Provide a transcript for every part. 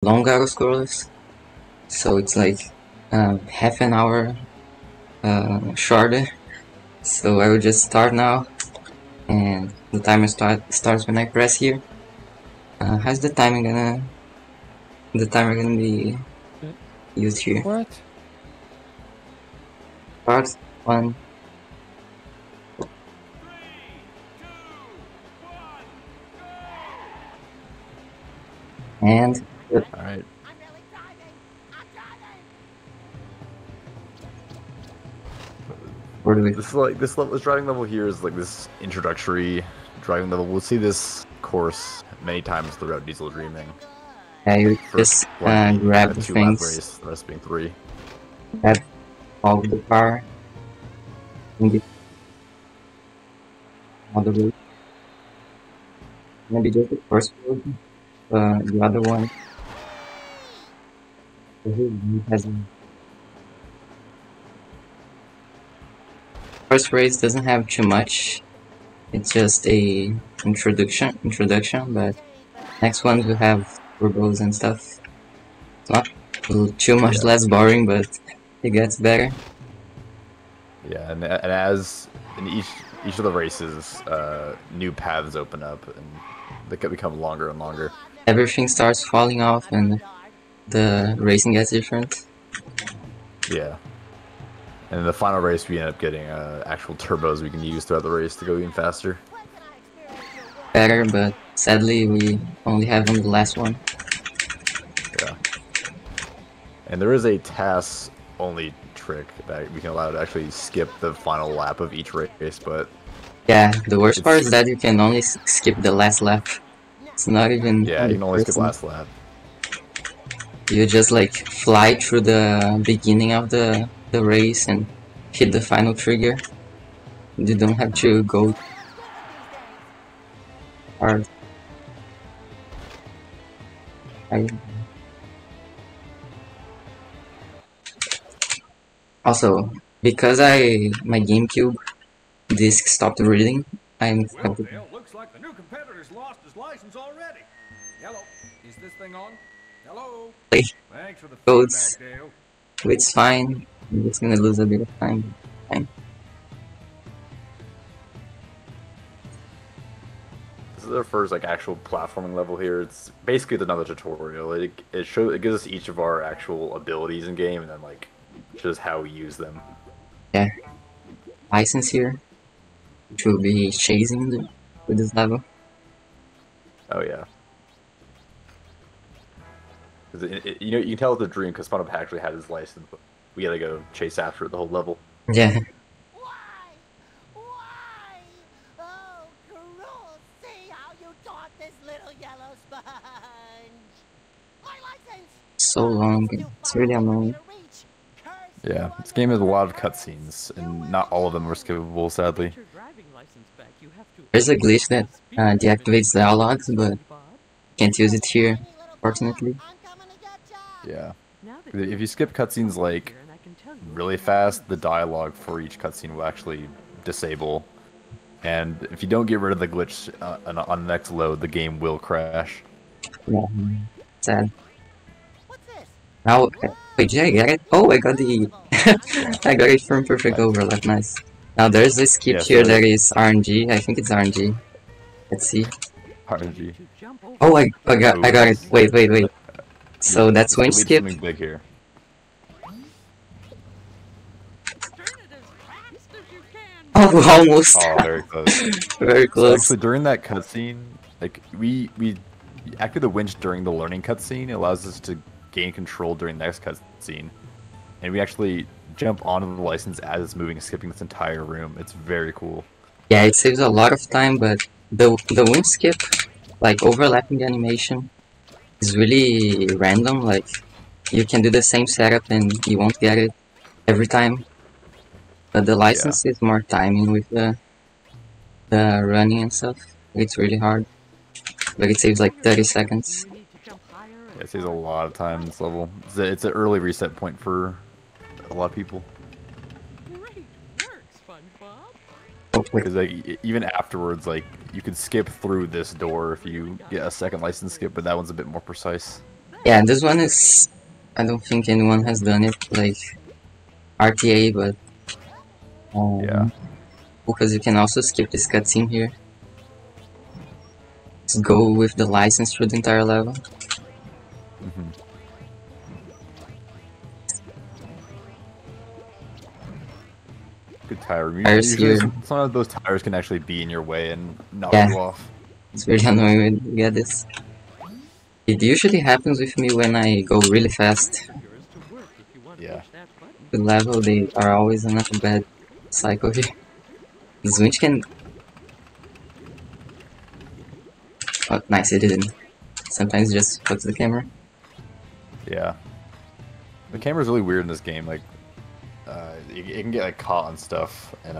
long auto scrollers, so it's like half an hour shorter. So I will just start now, and the timer starts when I press here. How's the timer gonna be used here? What? Start 1. And All right. where do we? This driving level here is like this introductory driving level. We'll see this course many times throughout Diesel Dreaming. Yeah, you First just one being grab a the 2-lap things, race, the rest being 3. grab all the car, and get all the way. Maybe just the first one, the other one. Has first race doesn't have too much. It's just a introduction, but next ones will have turbos and stuff. It's not too much less boring, but it gets better. Yeah, and as in each of the races, new paths open up and they can become longer and longer. Everything starts falling off and the racing gets different. Yeah. And in the final race, we end up getting actual turbos we can use throughout the race to go even faster. Better, but sadly we only have on the last one. Yeah. And there is a TAS-only trick that we can allow to actually skip the final lap of each race, but... Yeah, the worst part is that you can only skip the last lap. It's not even... Yeah, you can only skip last lap. You just like fly through the beginning of the race and hit the final trigger. You don't have to go hard. Also, because my GameCube disc stopped reading, I'm... Well, Dale, looks like the new competitor's lost his license already. Hello, is this thing on? Hello? Thanks for the Codes. feedback, Dale. It's fine. I'm just gonna lose a bit of time. Fine. This is our first like actual platforming level here. It's basically another tutorial. It gives us each of our actual abilities in game and then like shows how we use them. Yeah. License here, which will be chasing with this level. Oh yeah. You know, you can tell it's a dream because Spongebob actually had his license, but we gotta go chase after it the whole level. Yeah. Why? Why? Oh, Krusty, how you taught this little yellow sponge. My license! So long. It's really annoying. Yeah, this game has a lot of cutscenes, and not all of them are skippable, sadly. There's a glitch that deactivates dialogues, but can't use it here, fortunately. Yeah. If you skip cutscenes like really fast, the dialogue for each cutscene will actually disable. And if you don't get rid of the glitch on the next load, the game will crash. Yeah, sad. Now, wait, did I get it? Oh, I got the... I got it from perfect overlap, nice. Now there's a skip here that is RNG, I think it's RNG. Let's see. RNG. Oh, I got it. Wait. So that's winch skip. Something big here. Oh, almost. Oh, very close. Very close. So actually, during that cutscene, like we activate the winch during the learning cutscene. It allows us to gain control during the next cutscene, and we actually jump onto the license as it's moving, skipping this entire room. It's very cool. Yeah, it saves a lot of time, but the winch skip, like overlapping animation, is really random. Like you can do the same setup and you won't get it every time. But the license is more timing with the running and stuff. It's really hard, but it saves like 30 seconds. Yeah, it saves a lot of time in this level. It's an early reset point for a lot of people. Great work, SpongeBob. Oh, wait. Because like even afterwards, like you could skip through this door if you get a second license skip, but that one's a bit more precise. Yeah, this one is... I don't think anyone has done it, like, RTA, but... Yeah. Because you can also skip this cutscene here. Just go with the license through the entire level. Mm-hmm. Good tire. Tires Usually, here. some of those tires can actually be in your way and knock Yeah. you off. It's very annoying when you get this. It usually happens with me when I go really fast. Yeah. The level, they are always on a bad cycle here. This winch can... Oh, nice, it didn't. Sometimes it just fucks the camera. Yeah. The camera's really weird in this game. Like, it can get like caught on stuff and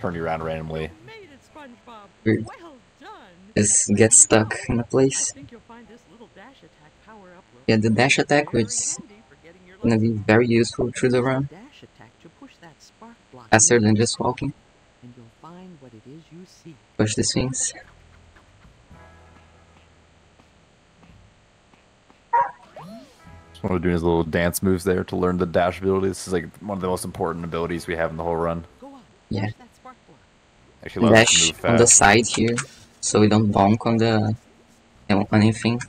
turn you around randomly. Made it, SpongeBob. Weird. Well done. Just get stuck in a place. I think you'll find this little dash attack power up will Yeah, the dash attack, which is gonna be very useful through the run. Dash attack to push that spark block Faster than just walking. and you'll find what it is you seek. Push the swings. Just want to do his little dance moves there to learn the dash ability. This is like one of the most important abilities we have in the whole run. Go on. Yeah. Push that spark block. Actually allows us to Dash move on the fast. side here, so we don't bonk on the... on anything.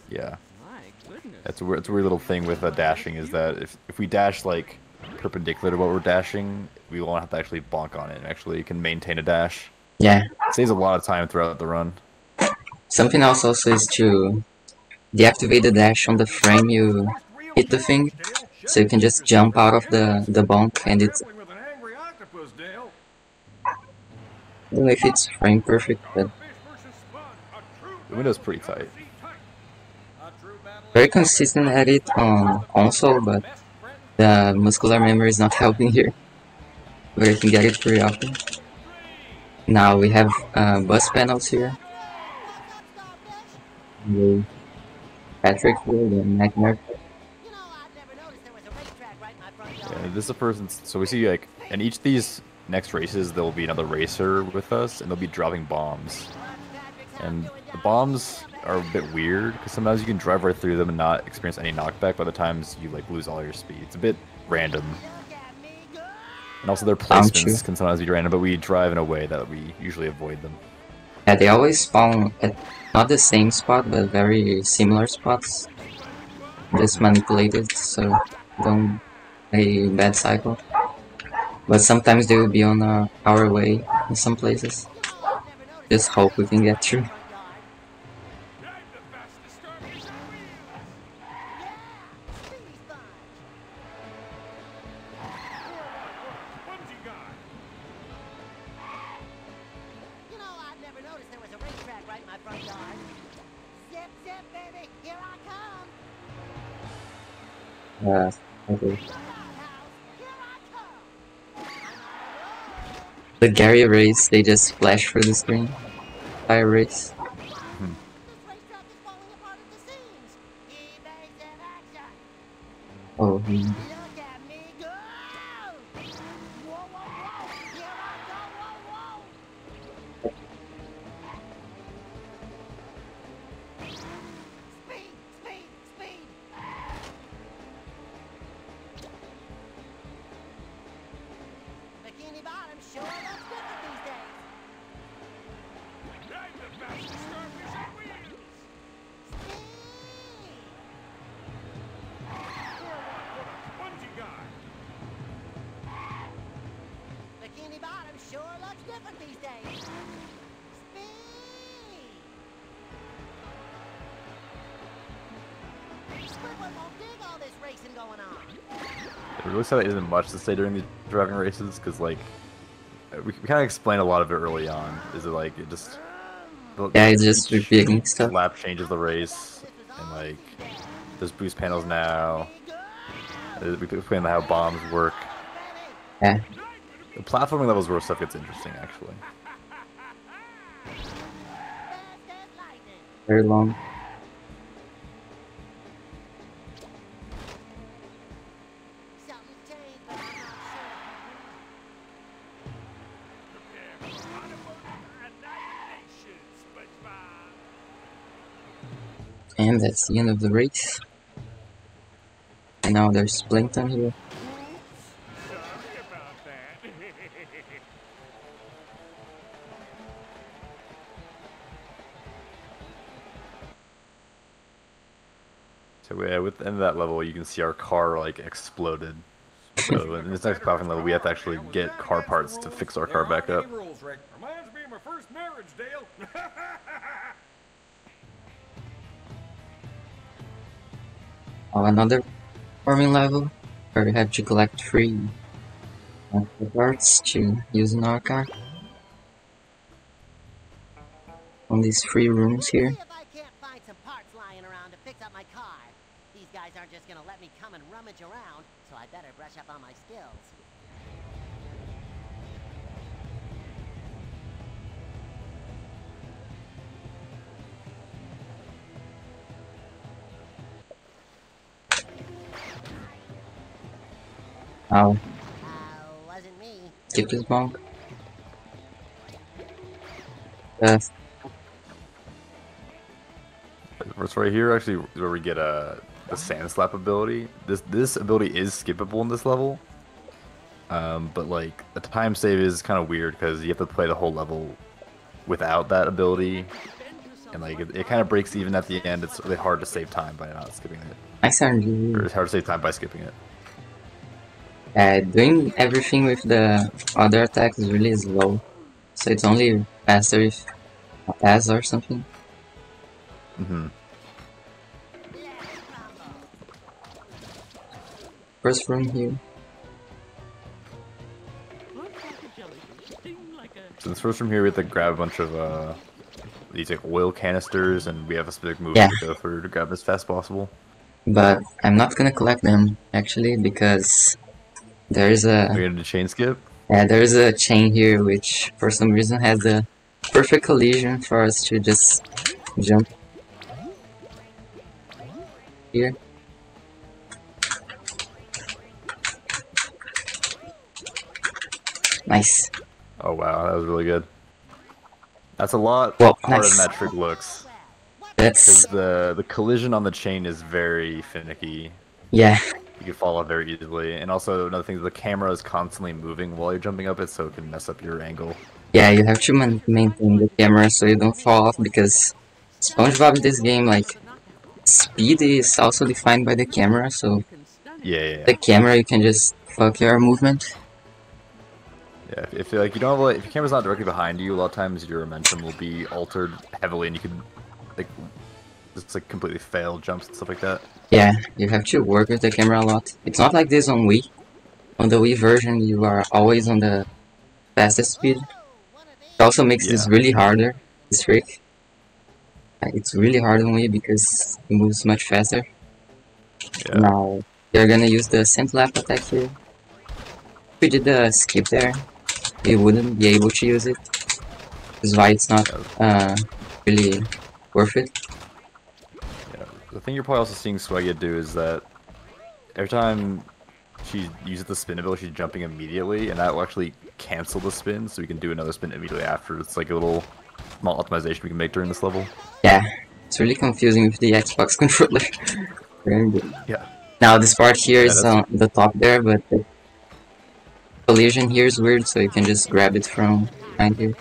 Yeah. My goodness. It's a weird little thing with dashing is that if we dash like perpendicular to what we're dashing, we won't have to actually bonk on it. Actually, you can maintain a dash. Yeah. It saves a lot of time throughout the run. Something else also is to deactivate the dash on the frame you hit the thing, so you can just jump out of the bonk, and it's... With an angry octopus, Dale. I don't know if it's frame perfect, but The window's pretty tight. very consistent at it on console, but the muscular memory is not helping here. But I can get it pretty often. Now we have bus panels here. With Patrick here, the nightmare. You know, I've never noticed there was a racetrack right in my front yard. Yeah, this is a person. So we see like in each of these next races, there will be another racer with us, and they'll be dropping bombs. And the bombs are a bit weird because sometimes you can drive right through them and not experience any knockback. By the times you like lose all your speed, it's a bit random. And also their Aren't you? placements can sometimes be random, but we drive in a way that we usually avoid them. Yeah, they always spawn at not the same spot, but very similar spots. Just manipulated, so don't a bad cycle. But sometimes they will be on our way in some places. Just hope we can get through. You know, I've never noticed there was a racetrack right in my front yard. Zip, zip, baby, here I come. Okay. Look out, house, here I come. I'm on the road. The Gary race, they just flash through the screen. Fire race. This racetrack is falling apart at the seams. Ebays in action. Oh, Look at me go! Whoa, whoa, whoa! Here I go! Whoa, whoa! Speed, speed, speed! Bikini Bottom sure looks different these days. Bikini Bottom sure looks different these days. Speed! Squidward won't dig all this racing going on. It really sad there isn't much to say during the driving races because like we kind of explained a lot of it early on. Is it like it just yeah, it's just repeating stuff. lap changes the race and like there's boost panels now. We explain how bombs work. Yeah. The platforming levels where stuff gets interesting actually. Fast as lightning. Very long. Something's changed, but I'm not sure. And that's the end of the race. And now there's Plankton here. So yeah, with the end of that level, you can see our car like exploded. So in this next crafting level, we have to actually get car parts to fix our car back up. Rules, Rick. Reminds me of my first marriage, Dale. Oh, another farming level where we have to collect free parts to use in our car. On these free rooms here. See if I can't find some parts lying around to fix up my car. These guys aren't just gonna let me come and rummage around, so I better brush up on my skills. Ow. Wasn't me. Skip this bonk. It's right here actually where we get the sand slap ability. This ability is skippable in this level. But like the time save is kind of weird because you have to play the whole level without that ability. And like it kind of breaks even at the end. It's really hard to save time by not skipping it. I sound you. Or it's hard to save time by skipping it. Doing everything with the other attack is really slow. So it's only faster if a pass or something. Mm-hmm. First room here. Looks like a jellyfish. Sting like a... So this first from here we have to grab a bunch of these like oil canisters, and we have a specific move Yeah. to go through to grab them as fast as possible. But I'm not gonna collect them actually because there's We're a gonna do chain skip. there's a chain here which for some reason has the perfect collision for us to just jump here. Nice. Oh wow, that was really good. That's a lot Well, harder nice. than that trick looks. That's Because the collision on the chain is very finicky. yeah. You can fall off very easily. And also another thing is the camera is constantly moving while you're jumping up it, so it can mess up your angle. Yeah, you have to maintain the camera so you don't fall off because Spongebob in this game, like, speed is also defined by the camera, so Yeah. the camera you can just fuck your movement. Yeah, if like you don't have, like, if your camera's not directly behind you, a lot of times your momentum will be altered heavily, and you can like just like completely fail jumps and stuff like that. Yeah, you have to work with the camera a lot. It's not like this on Wii. On the Wii version, you are always on the fastest speed. It also makes this Yeah. really harder, this trick. It's really hard on Wii because it moves much faster. Yeah. Now, you're gonna use the scent lap attack here. If we did the skip there, we wouldn't be able to use it. That's why it's not really worth it. Yeah. The thing you're probably also seeing Swaagya do is that every time she uses the spin ability, she's jumping immediately, and that will actually cancel the spin, so we can do another spin immediately after. It's like a little small optimization we can make during this level. Yeah, it's really confusing with the Xbox controller. Very good. Yeah. Now this part here is that's- on the top there, but the collision here is weird, so you can just grab it from behind here.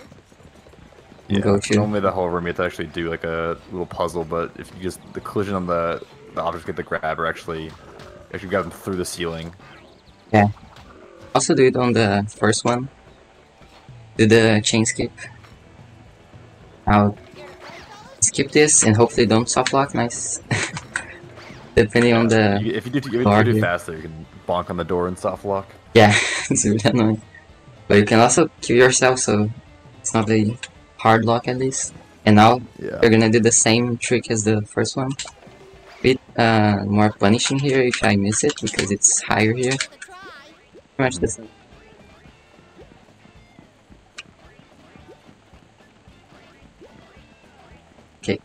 And Yeah, go to. normally the whole room you have to actually do like a little puzzle, but if you just the collision on the objects get the grab or actually grab them through the ceiling. Yeah. Also do it on the first one. Do the chain skip. Now skip this and hopefully don't soft lock. Nice. Depending on the If you do bar it here. faster, you can bonk on the door and soft lock. Yeah, it's really annoying. But you can also kill yourself, so it's not a hard lock at least. And now Yeah. you're gonna do the same trick as the first one. Bit more punishing here if I miss it because it's higher here. Pretty much the same. Okay.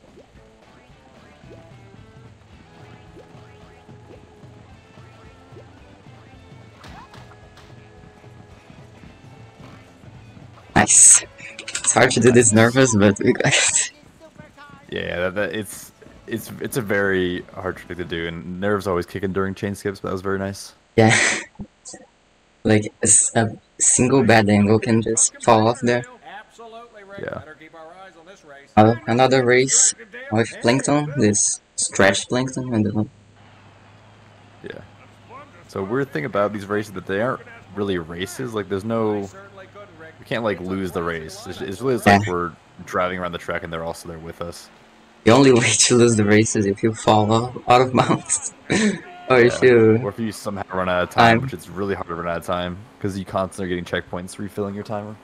Nice. It's hard to do this nervous, but we got it. Yeah, it's it's a very hard trick to do, and nerves always kicking during chain skips, but that was very nice. Yeah. Like a single bad angle can just fall off there. Absolutely, Rick. Yeah. Better keep our eyes on this race. Another race with Plankton, this stretch Plankton, I don't know. Yeah. So weird thing about these races that they aren't really races. Like there's no, we can't like lose the race. It's really just like we're driving around the track and they're also there with us. The only way to lose the race is if you fall out of bounds. Or if you somehow run out of time, which it's really hard to run out of time because you constantly are getting checkpoints refilling your timer.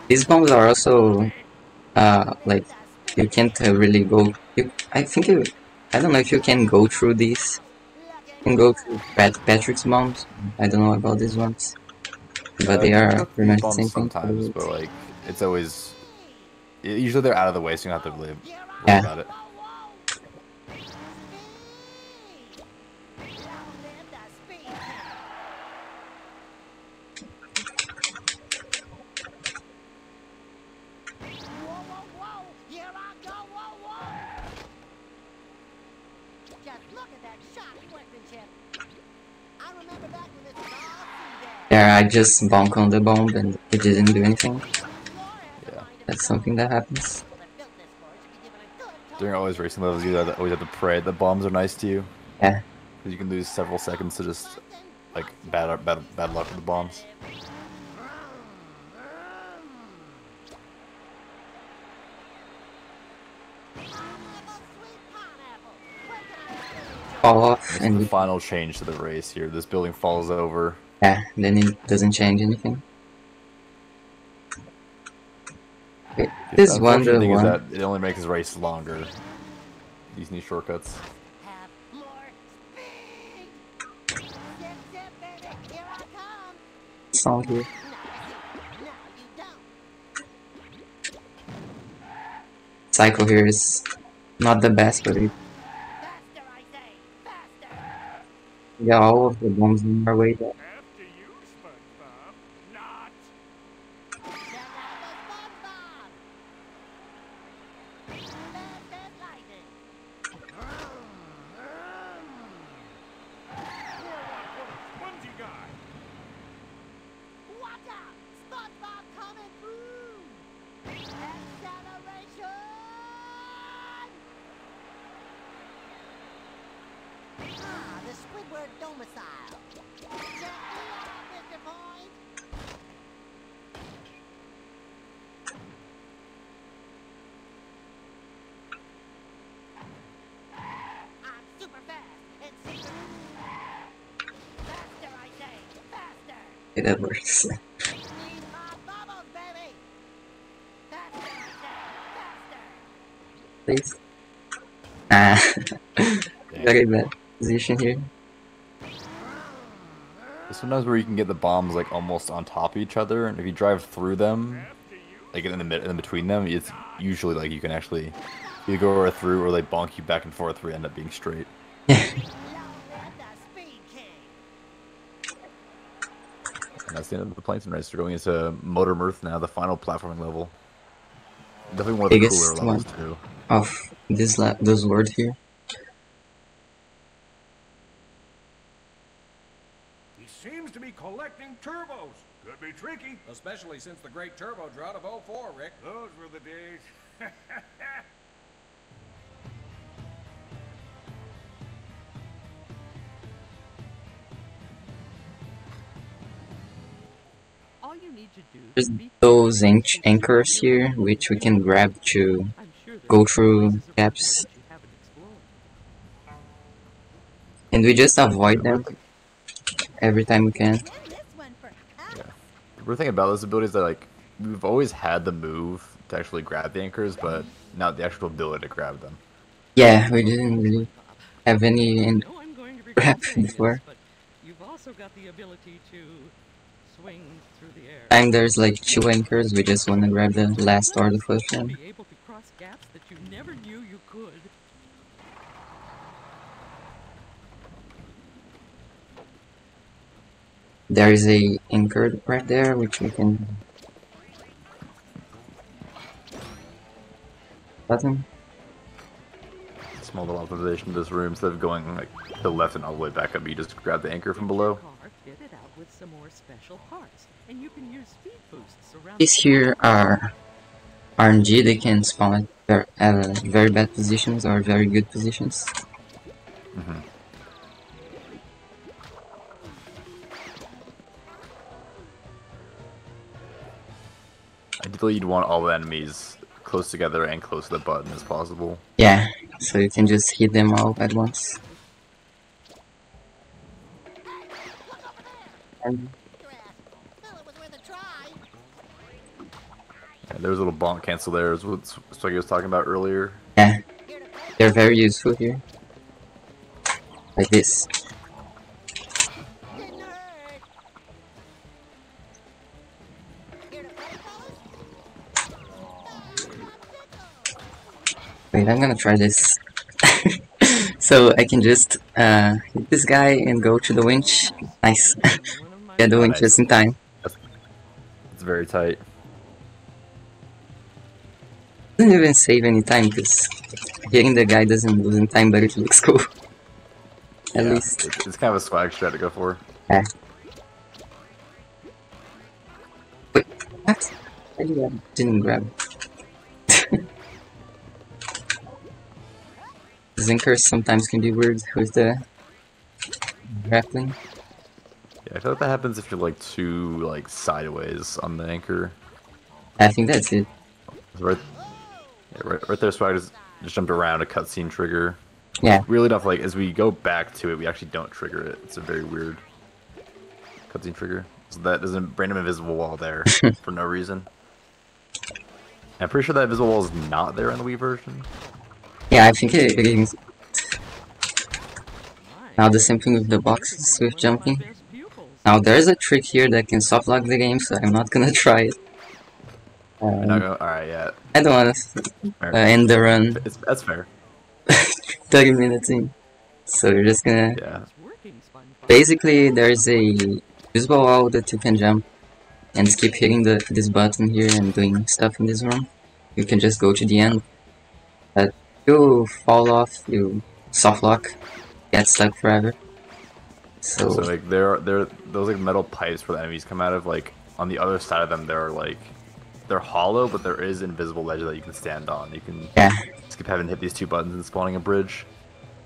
These bombs are also like you can't really go. I don't know if you can go through these. You can go through Patrick's bombs. I don't know about these ones, but they are pretty much the same thing. Sometimes, but like it's always usually they're out of the way, so you don't have to really worry about it. There, I just bonk on the bomb and it didn't do anything. Yeah. That's something that happens. During all these racing levels, you always have to pray that bombs are nice to you. Yeah. Because you can lose several seconds to just like bad luck with the bombs. Fall off and the final change to the race here. This building falls over. Yeah, then it doesn't change anything. Okay, this one, the thing is one. that it only makes the race longer. These new shortcuts. Song here. Cycle here is not the best, but it. Yeah, all of the bombs in our way there. After you, Spongebob. Not. Spongy guy. Watch out! Spongebob coming through! Acceleration! Ah, the Squidward domicile. Gently on, Mr. Point. I'm super fast and super faster, I say, faster. Okay, that works. Need my bubbles, baby. Faster, I say, faster. Please. Ah, very bad position here. There's sometimes where you can get the bombs like almost on top of each other, and if you drive through them, like in between them, it's usually like you can actually either go right through or they bonk you back and forth where you end up being straight. Long live the Speed King. And that's the end of the Plankton race. We're going into Motor Mirth now, the final platforming level. Definitely one of the Biggest cooler levels too. Of this world here. He seems to be collecting turbos. Could be tricky. Especially since the great turbo drought of '04, Rick. Those were the days. All you need to do There's is beat those anchors here, which we can grab to I'm sure there's go through places around gaps. that you haven't explored. And we just avoid them every time we can. Win this one for us. Yeah. The weird thing about this ability is that like we've always had the move to actually grab the anchors, but not the actual ability to grab them. Yeah, we didn't really have any in No, I'm going to grab regret saying this, before. but you've also got the ability to swing through the air. Time there's like 2 anchors, we just wanna grab the last or the first You'll one. be able to cross gaps that you never knew you could. There is a anchor right there, which we can button. small little observation of this room. Instead of going like to the left and all the way back up, you just grab the anchor from below. Fit it out with some more special parts, and you can use speed boosts around. These here are RNG. They can spawn at very bad positions or very good positions. Mm-hmm. Ideally, you'd want all the enemies close together and close to the button as possible. Yeah, so you can just hit them all at once. And Yeah, there was a little bonk cancel there, is what Swaggy was talking about earlier. yeah, they're very useful here. Like this. Wait, I'm gonna try this. So I can just hit this guy and go to the winch. Nice. Get the winch just in time. It's very tight. Doesn't even save any time because hitting the guy doesn't lose in time, but it looks cool. At least. It's kind of a swag strat to go for. Yeah. Wait, what? I didn't grab. Zinkers sometimes can be weird with the grappling. Yeah, I feel like that happens if you're like too like sideways on the anchor. I think that's it. Right, right there, Swag just jumped around a cutscene trigger. Yeah. Really enough, like as we go back to it, we actually don't trigger it. It's a very weird cutscene trigger. So that there's a random invisible wall there for no reason. I'm pretty sure that invisible wall is not there in the Wii version. Yeah, I think it is. Now the same thing with the boxes with jumping. Now there's a trick here that can soft lock the game, so I'm not gonna try it. Alright, yeah. I don't wanna end the run. That's fair. 30 minutes in. So you're just gonna... Yeah. Basically, there's a visible wall that you can jump and just keep hitting this button here and doing stuff in this room. You can just go to the end. But you fall off, you soft lock, get stuck forever. So like they're those like metal pipes where the enemies come out of, like on the other side of them they're hollow, but there is invisible ledge that you can stand on. You can skip having to hit these two buttons and spawning a bridge.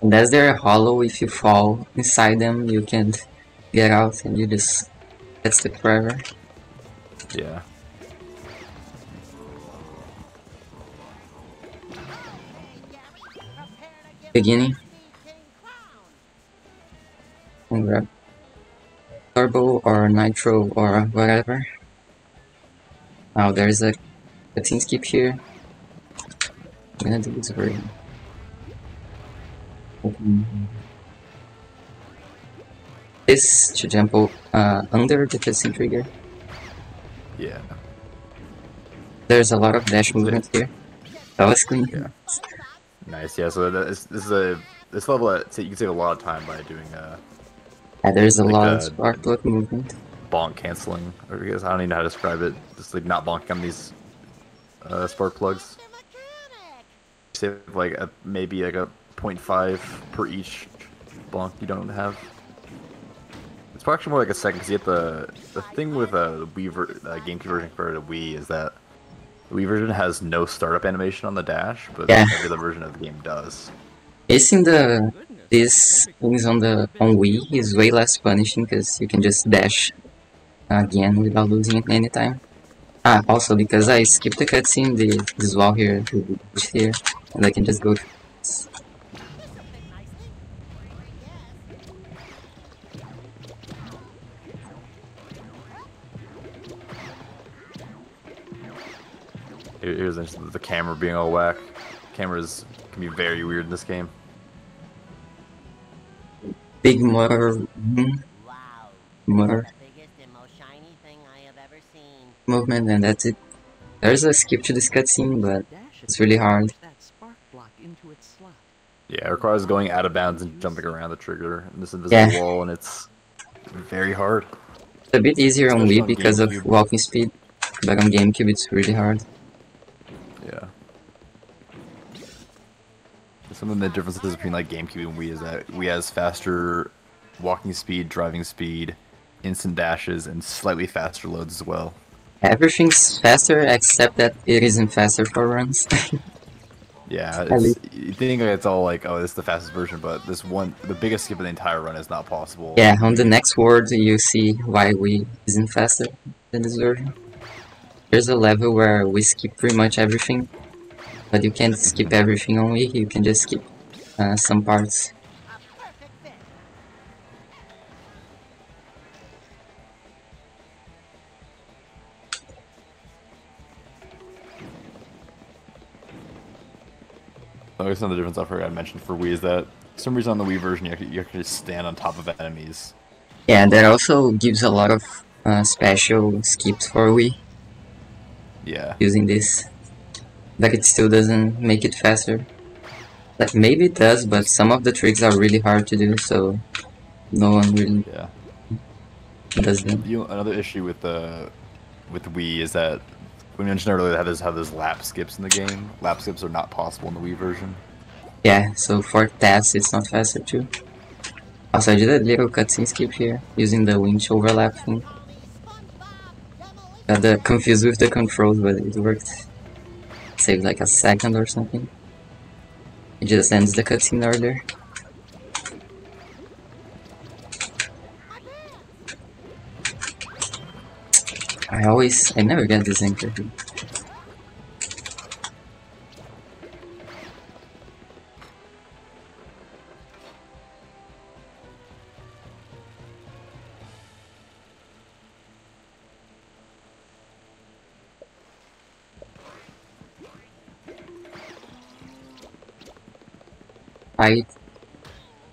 And as they're hollow, if you fall inside them, you can't get out and you just get stuck forever. Yeah. Beginning. And grab turbo or nitro or whatever. Now there's a cutscene skip here. I'm gonna do this version. This should jump under the cutscene trigger. Yeah. There's a lot of dash movement here. That was clean. Yeah. Nice. Yeah. So this level you can save a lot of time by doing Yeah, there's a like lot of spark plug movement. bonk canceling, or I guess I don't even know how to describe it. Just like not bonking on these spark plugs. Save like maybe like a 0.5 per each bonk you don't have. It's probably actually more like a second, because you have the thing with the Wii GameCube version for the Wii is that the Wii version has no startup animation on the dash, but every other version of the game does. Facing these things on Wii is way less punishing because you can just dash again without losing it any time. Ah, also because I skipped the cutscene, this wall here, here, and I can just go. Here's the camera being all whack. Cameras can be very weird in this game. Big motor. Motor. Movement, and that's it. There's a skip to this cutscene, but it's really hard. Yeah, it requires going out of bounds and jumping around the trigger in this invisible wall, and it's very hard. It's a bit easier on Wii because of walking speed, but on GameCube it's really hard. Yeah. Some of the differences between like GameCube and Wii is that Wii has faster walking speed, driving speed, instant dashes, and slightly faster loads as well. Everything's faster except that it isn't faster for runs. Yeah, At least. you think it's all like, oh, this is the fastest version, but this one, the biggest skip of the entire run is not possible. Yeah, on the next word you see why we isn't faster than this version. There's a level where we skip pretty much everything, but you can't skip everything on Wii, you can just skip some parts. A perfect fit. I guess another difference I forgot to mention for Wii is that for some reason on the Wii version you can just stand on top of enemies. Yeah, that also gives a lot of special skips for Wii Yeah. using this, but it still doesn't make it faster. Like, maybe it does, but some of the tricks are really hard to do, so no one really Yeah. does them. Another issue with Wii is that we mentioned earlier how there's lap skips in the game. Lap skips are not possible in the Wii version. Yeah, so for thefts it's not faster too. Also, I did a little cutscene skip here, using the winch overlap thing. Got confused with the controls, but it worked. Saved like a second or something. It just ends the cutscene earlier. I never get this anchor.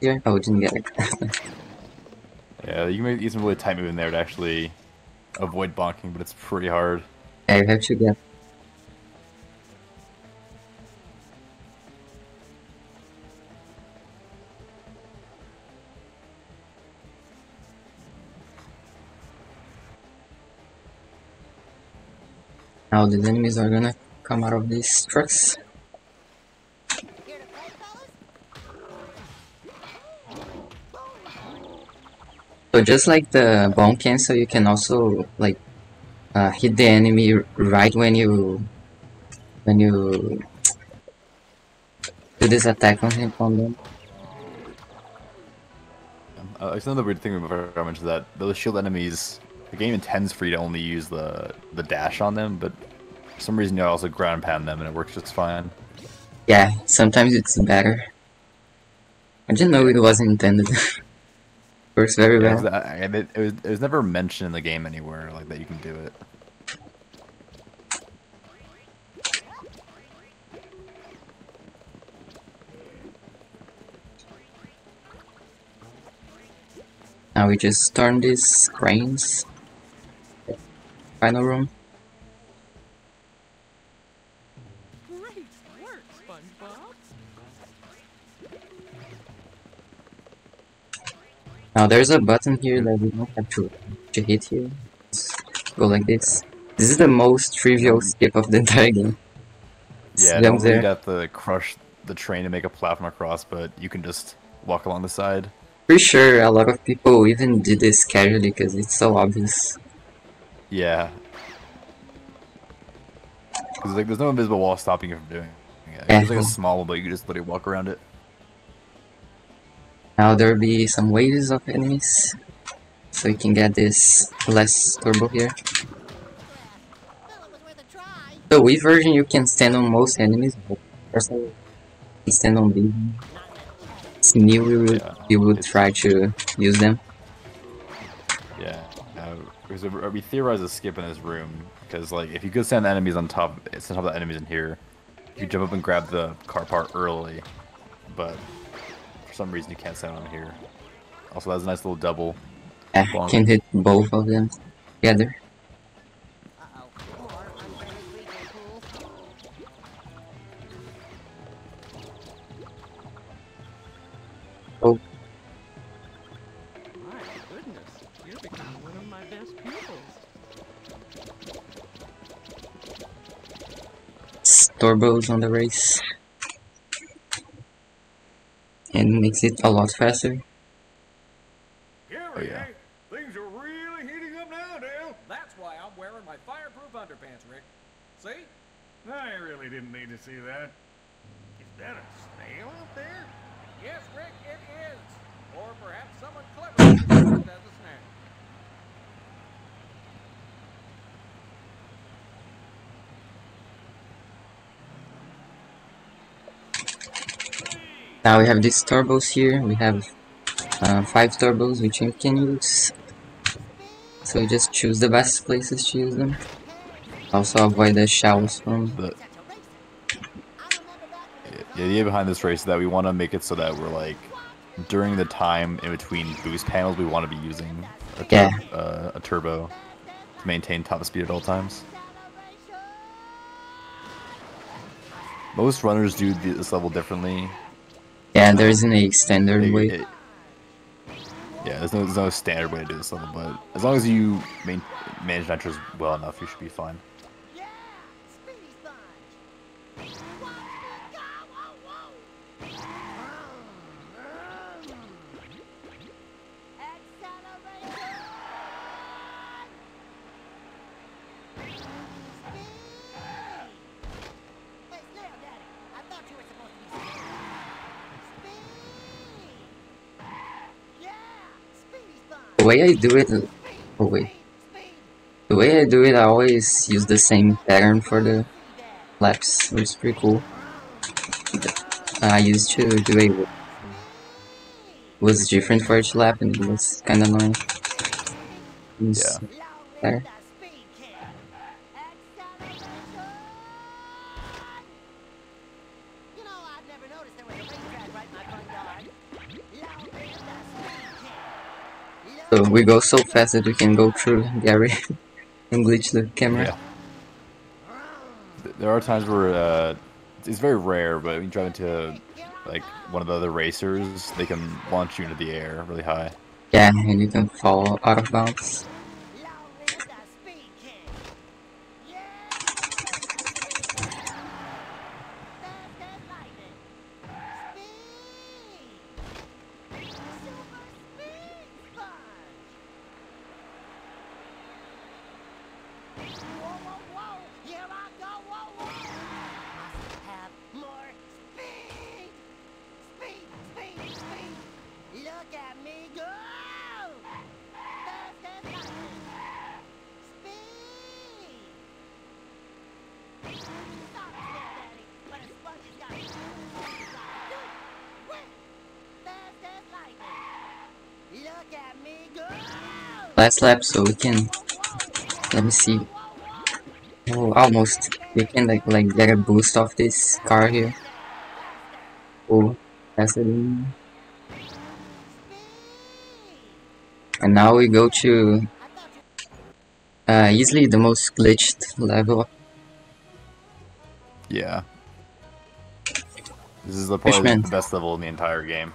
Here? Oh, didn't get it. Yeah, you can make some really tight move in there to actually avoid bonking, but it's pretty hard. Yeah, you have to get. Now the enemies are gonna come out of these trucks. Here to play, fellas? So just like the bomb cancel, you can also like hit the enemy right when you do this attack on them. It's another weird thing about I mentioned that those shield enemies, the game intends for you to only use the dash on them, but for some reason you also ground pound them and it works just fine. Yeah, sometimes it's better. I didn't know it wasn't intended. Works very well. It was never mentioned in the game anywhere like that you can do it. Now we just turn these cranes. Final room. Great work, Spongebob. Now there's a button here that we don't have to hit here. Just go like this. This is the most trivial skip of the entire game. Yeah, Jump normally there. you'd have to crush the train to make a platform across, but you can just walk along the side. Pretty sure a lot of people even did this casually because it's so obvious. Yeah. Because like, there's no invisible wall stopping you from doing it. Yeah. It's like a small one, but you can just literally walk around it. Now there'll be some waves of enemies, so you can get this less turbo here. Well, it was worth a try. The Wii version you can stand on most enemies, but personally you can stand on these. It's new, you would try to use them. Yeah. Because we theorized a skip in this room, because like if you could stand the enemies on top, it's on top of the enemies in here, you could jump up and grab the car part early, but for some reason you can't stand on here. Also, that's a nice little double. Yeah, you can hit both of them together. Uh-oh. More unfriendly creature pools. Oh, My goodness, you're becoming one of my best pupils. it's turbos on the race. makes it a lot faster. Oh, yeah. Things are really heating up now, Dale. That's why I'm wearing my fireproof underpants, Rick. See? I really didn't need to see that. Is that a snail out there? Yes, Rick, it is. Or perhaps someone clever used it as a snack. Now we have these turbos here. We have 5 turbos which you can use. So just choose the best places to use them. Also avoid the shallows from. The idea behind this race is that we want to make it so that we're like, during the time in between boost panels, we want to be using a turbo to maintain top speed at all times. Most runners do this level differently. Yeah, there isn't a standard way. Yeah, there's no standard way to do this level, but as long as you manage nitros well enough, you should be fine. The way I do it, oh wait, the way I do it, I always use the same pattern for the laps, which is pretty cool. I used to do it was different for each lap, and it was kind of annoying. Yeah. Better. So we go so fast that we can go through Gary and glitch the camera. Yeah. There are times where it's very rare, but when you drive into like one of the other racers, they can launch you into the air really high. Yeah, and you can fall out of bounds. Last lap, so we can, let me see. Oh, almost. We can like get a boost off this car here. Oh, that's it. And now we go to easily the most glitched level. Yeah. This is probably the best level in the entire game.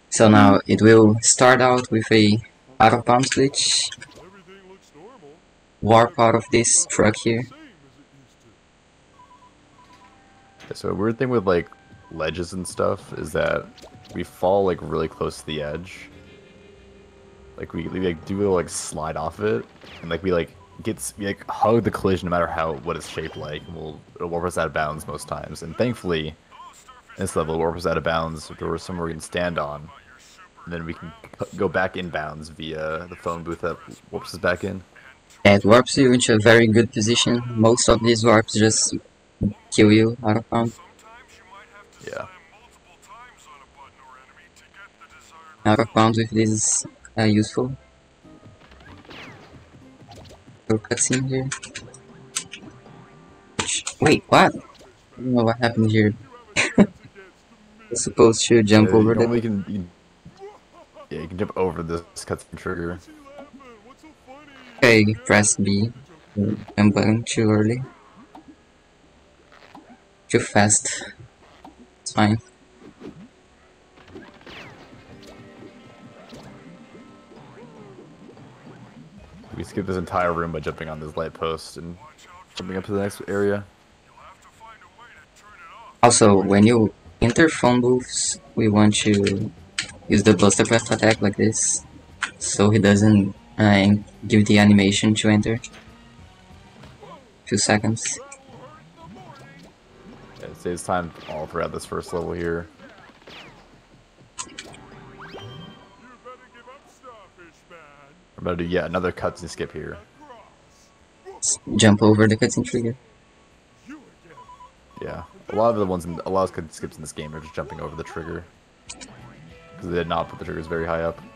So now it will start out with a out of bounds glitch. Warp out of this truck here. So a weird thing with like ledges and stuff is that we fall like really close to the edge. Like we like do like slide off it, and like we hug the collision no matter what it's shaped like. And it'll warp us out of bounds most times. And thankfully, in this level, it'll warp us out of bounds to somewhere we can stand on. And then we can go back in bounds via the phone booth that warps us back in. Yeah, it warps you into a very good position. Most of these warps just kill you out of bounds. Yeah. Out of bounds with this is useful. So cutscene here. Wait, what? I don't know what happened here. I'm supposed to jump over there. You can jump over this cutscene trigger. Okay, press B. And button too early. Too fast. It's fine. We skip this entire room by jumping on this light post and jumping up to the next area. Also, when you enter phone booths, we want to use the Buster Breath attack like this, so he doesn't give the animation to enter. 2 seconds. Yeah, it saves time all throughout this first level here. We're about to do yet another cutscene skip here. Jump over the cutscene trigger. Yeah, a lot of the ones, a lot of cutscene skips in this game are just jumping over the trigger because they did not put the triggers very high up. And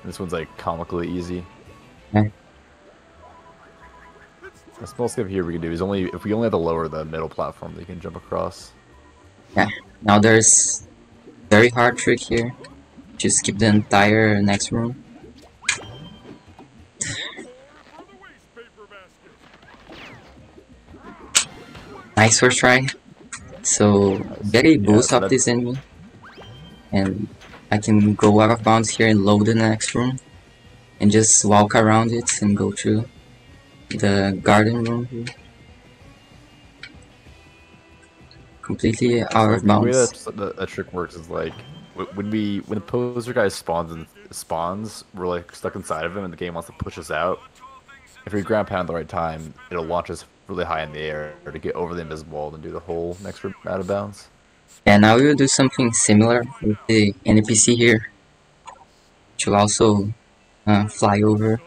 this one's like comically easy. Okay. A small skip here we can do is only if we only have to lower the middle platform that you can jump across. Yeah. Now there's very hard trick here. Just skip the entire next room. Nice first try. So get a boost off this enemy, and I can go out of bounds here and load the next room, and just walk around it and go through the garden room here. Completely out of bounds. The way that trick works is like when the poser guy spawns, we're like stuck inside of him, and the game wants to push us out. If we ground pound at the right time, it'll launch us really high in the air to get over the invisible wall and do the whole next room out of bounds. Yeah, now we will do something similar with the NPC here, which will also fly over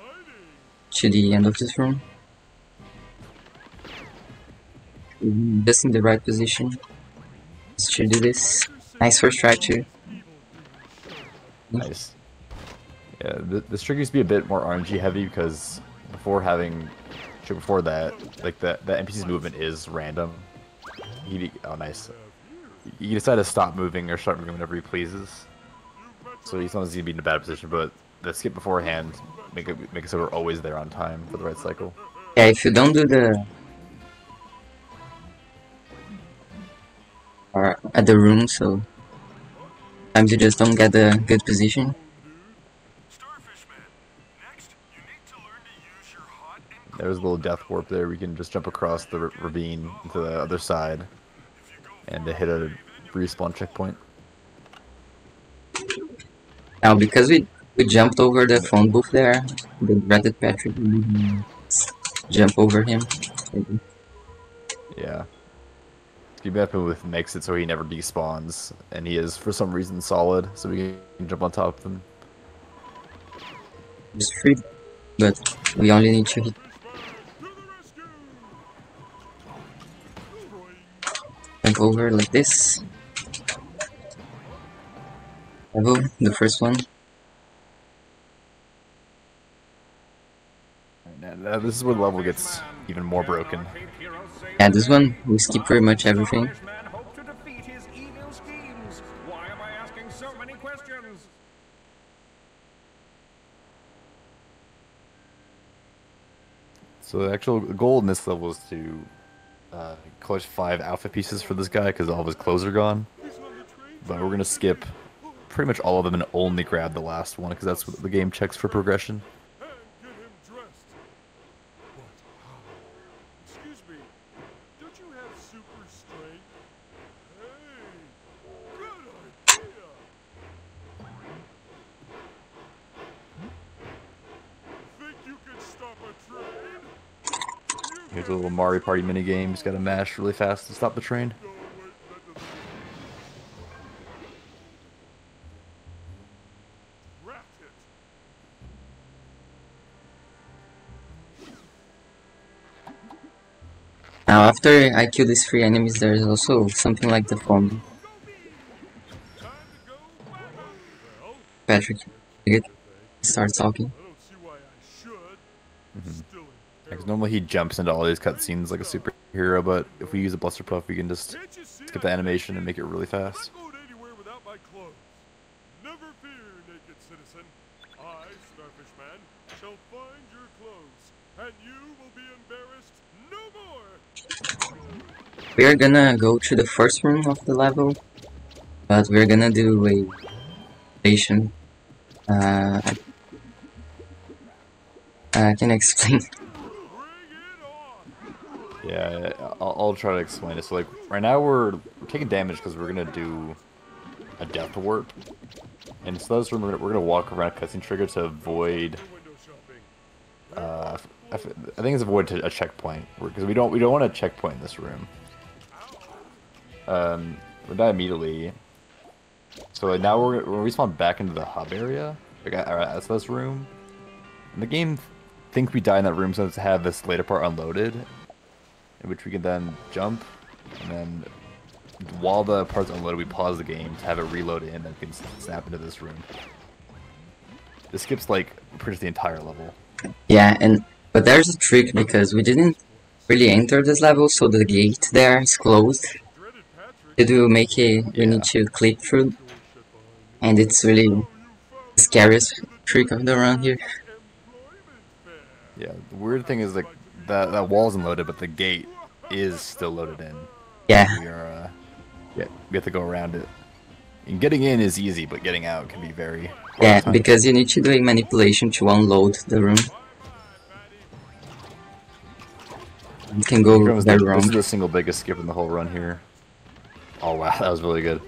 to the end of this room. Just in the right position. Should do this. Nice first try too. Nice. Yeah, this trick used to be a bit more RNG heavy because before that, like the NPC's movement is random. Oh, nice. He decide to stop moving or start moving whenever he pleases. So he's not going to be in a bad position, but the skip beforehand make it so we're always there on time for the right cycle. Yeah, if you don't do the or at the room, so sometimes you just don't get the good position. There's a little death warp there. We can just jump across the ravine to the other side and to hit a respawn checkpoint. Now, because we jumped over the phone booth there, the dreaded Patrick, jump over him. Yeah. Keep up with makes it so he never despawns, and he is for some reason solid, so we can jump on top of him. Just free, but we only need to hit. Jump over like this. Level, the first one. Now, this is where the level gets even more broken. Yeah, this one, we skip pretty much everything. So the actual goal in this level is to collect 5 alpha pieces for this guy because all of his clothes are gone. But we're going to skip pretty much all of them and only grab the last one because that's what the game checks for progression. Here's a little Mario Party minigame. Just gotta mash really fast to stop the train. Now, after I kill these 3 enemies, there's also something like the phone. Patrick, start talking. Because normally he jumps into all these cutscenes like a superhero, but if we use a Buster Puff, we can just skip the animation and make it really fast. Never fear, naked citizen. I, Starfish Man, shall find your clothes, and you will be embarrassed no more. We're gonna go to the first room of the level, but we're gonna do a station. I can explain. Yeah, I'll try to explain it. So like right now we're taking damage because we're gonna do a death warp, and so this room we're gonna walk around a cutscene trigger to avoid. I think it's avoid a checkpoint because we don't want a checkpoint in this room. We'll die immediately. So like now we're respawn back into the hub area, like at this room. And the game thinks we die in that room, so it's to have this later part unloaded, in which we can then jump, and then while the part's unloaded, we pause the game to have it reload in, and we can snap into this room. This skips like pretty much the entire level. Yeah, but there's a trick because we didn't really enter this level, so the gate there is closed. To do make it, you need to click through, and it's really the scariest trick of the run here. Yeah, the weird thing is like that wall's unloaded, but the gate is still loaded in. Yeah. We are, we have to go around it. And getting in is easy, but getting out can be very hard. Yeah, because you need to do a manipulation to unload the room. You can go very wrong. This is the single biggest skip in the whole run here. Oh wow, that was really good.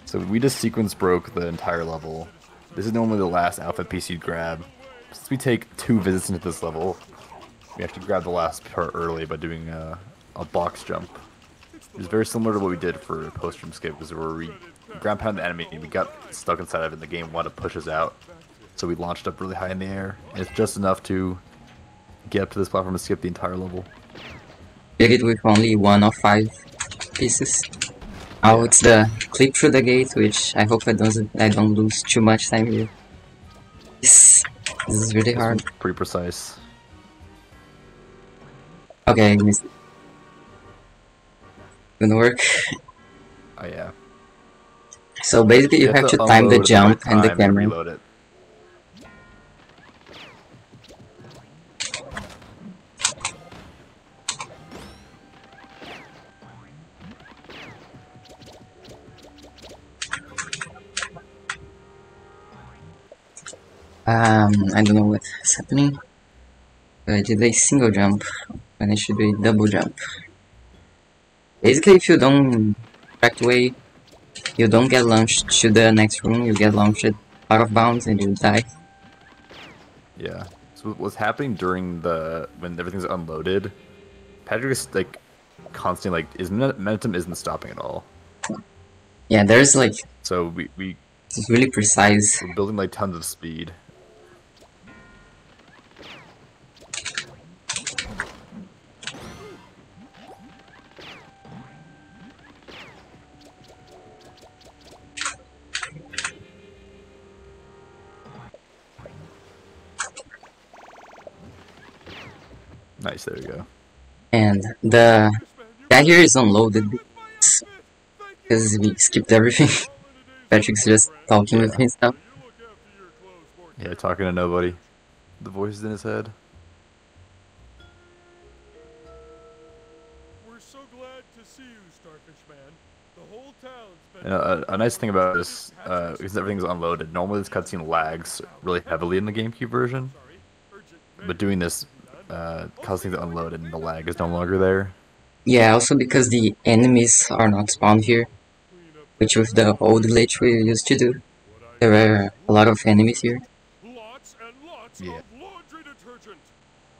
So we just sequence broke the entire level. This is normally the last alpha piece you'd grab. Since we take 2 visits into this level, we actually grab the last part early by doing a box jump. It's very similar to what we did for post-room skip, because where we ground pound the enemy and we got stuck inside of it and the game wanted to push us out. So we launched up really high in the air, and it's just enough to get up to this platform and skip the entire level. Did it with only 1 of 5 pieces. Oh, it's the click through the gate, which I hope I don't lose too much time here. This is really hard. Pretty precise. Okay, I missed it. Gonna work. Oh yeah. So basically you have to time the jump and the camera. Reload it. I don't know what's happening. I did a single jump when I should do a double jump. Basically, if you don't correct way, you don't get launched to the next room, you get launched out of bounds and you die. Yeah. So what's happening during when everything's unloaded, Patrick is like constantly like his momentum isn't stopping at all. Yeah, there's like so it's really precise. We're building like tons of speed. Nice, there you go. And the guy here is unloaded because we skipped everything. Patrick's just talking with himself. Yeah, talking to nobody. The voice is in his head. We're so glad to see you, Starfish Man. The whole town's been... And a nice thing about this, because everything's unloaded, normally this cutscene lags really heavily in the GameCube version. But doing this causes things to unload and the lag is no longer there. Yeah, also because the enemies are not spawned here, which with the old glitch we used to do, there were a lot of enemies here. Yeah.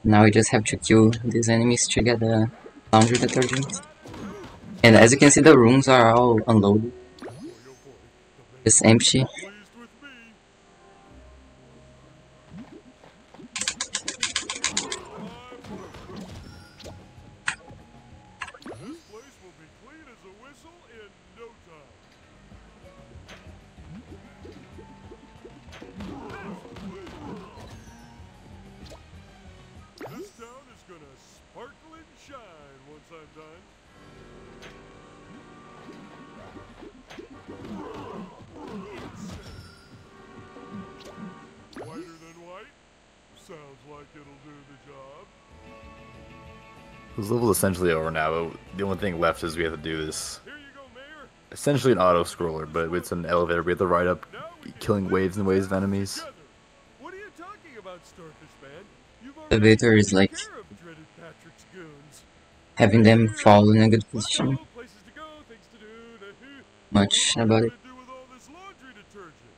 Now we just have to kill these enemies to get the laundry detergent. And as you can see, the rooms are all unloaded. Just empty. This level's essentially over now, but the only thing left is we have to do this. Essentially an auto-scroller, but it's an elevator. We have to ride up, killing waves and waves of enemies. What are you talking about, Starfish Man? You've The elevator is like having them fall in a good position. Well, places to go, things to do. Much What about are it. you gonna do with all this laundry detergent?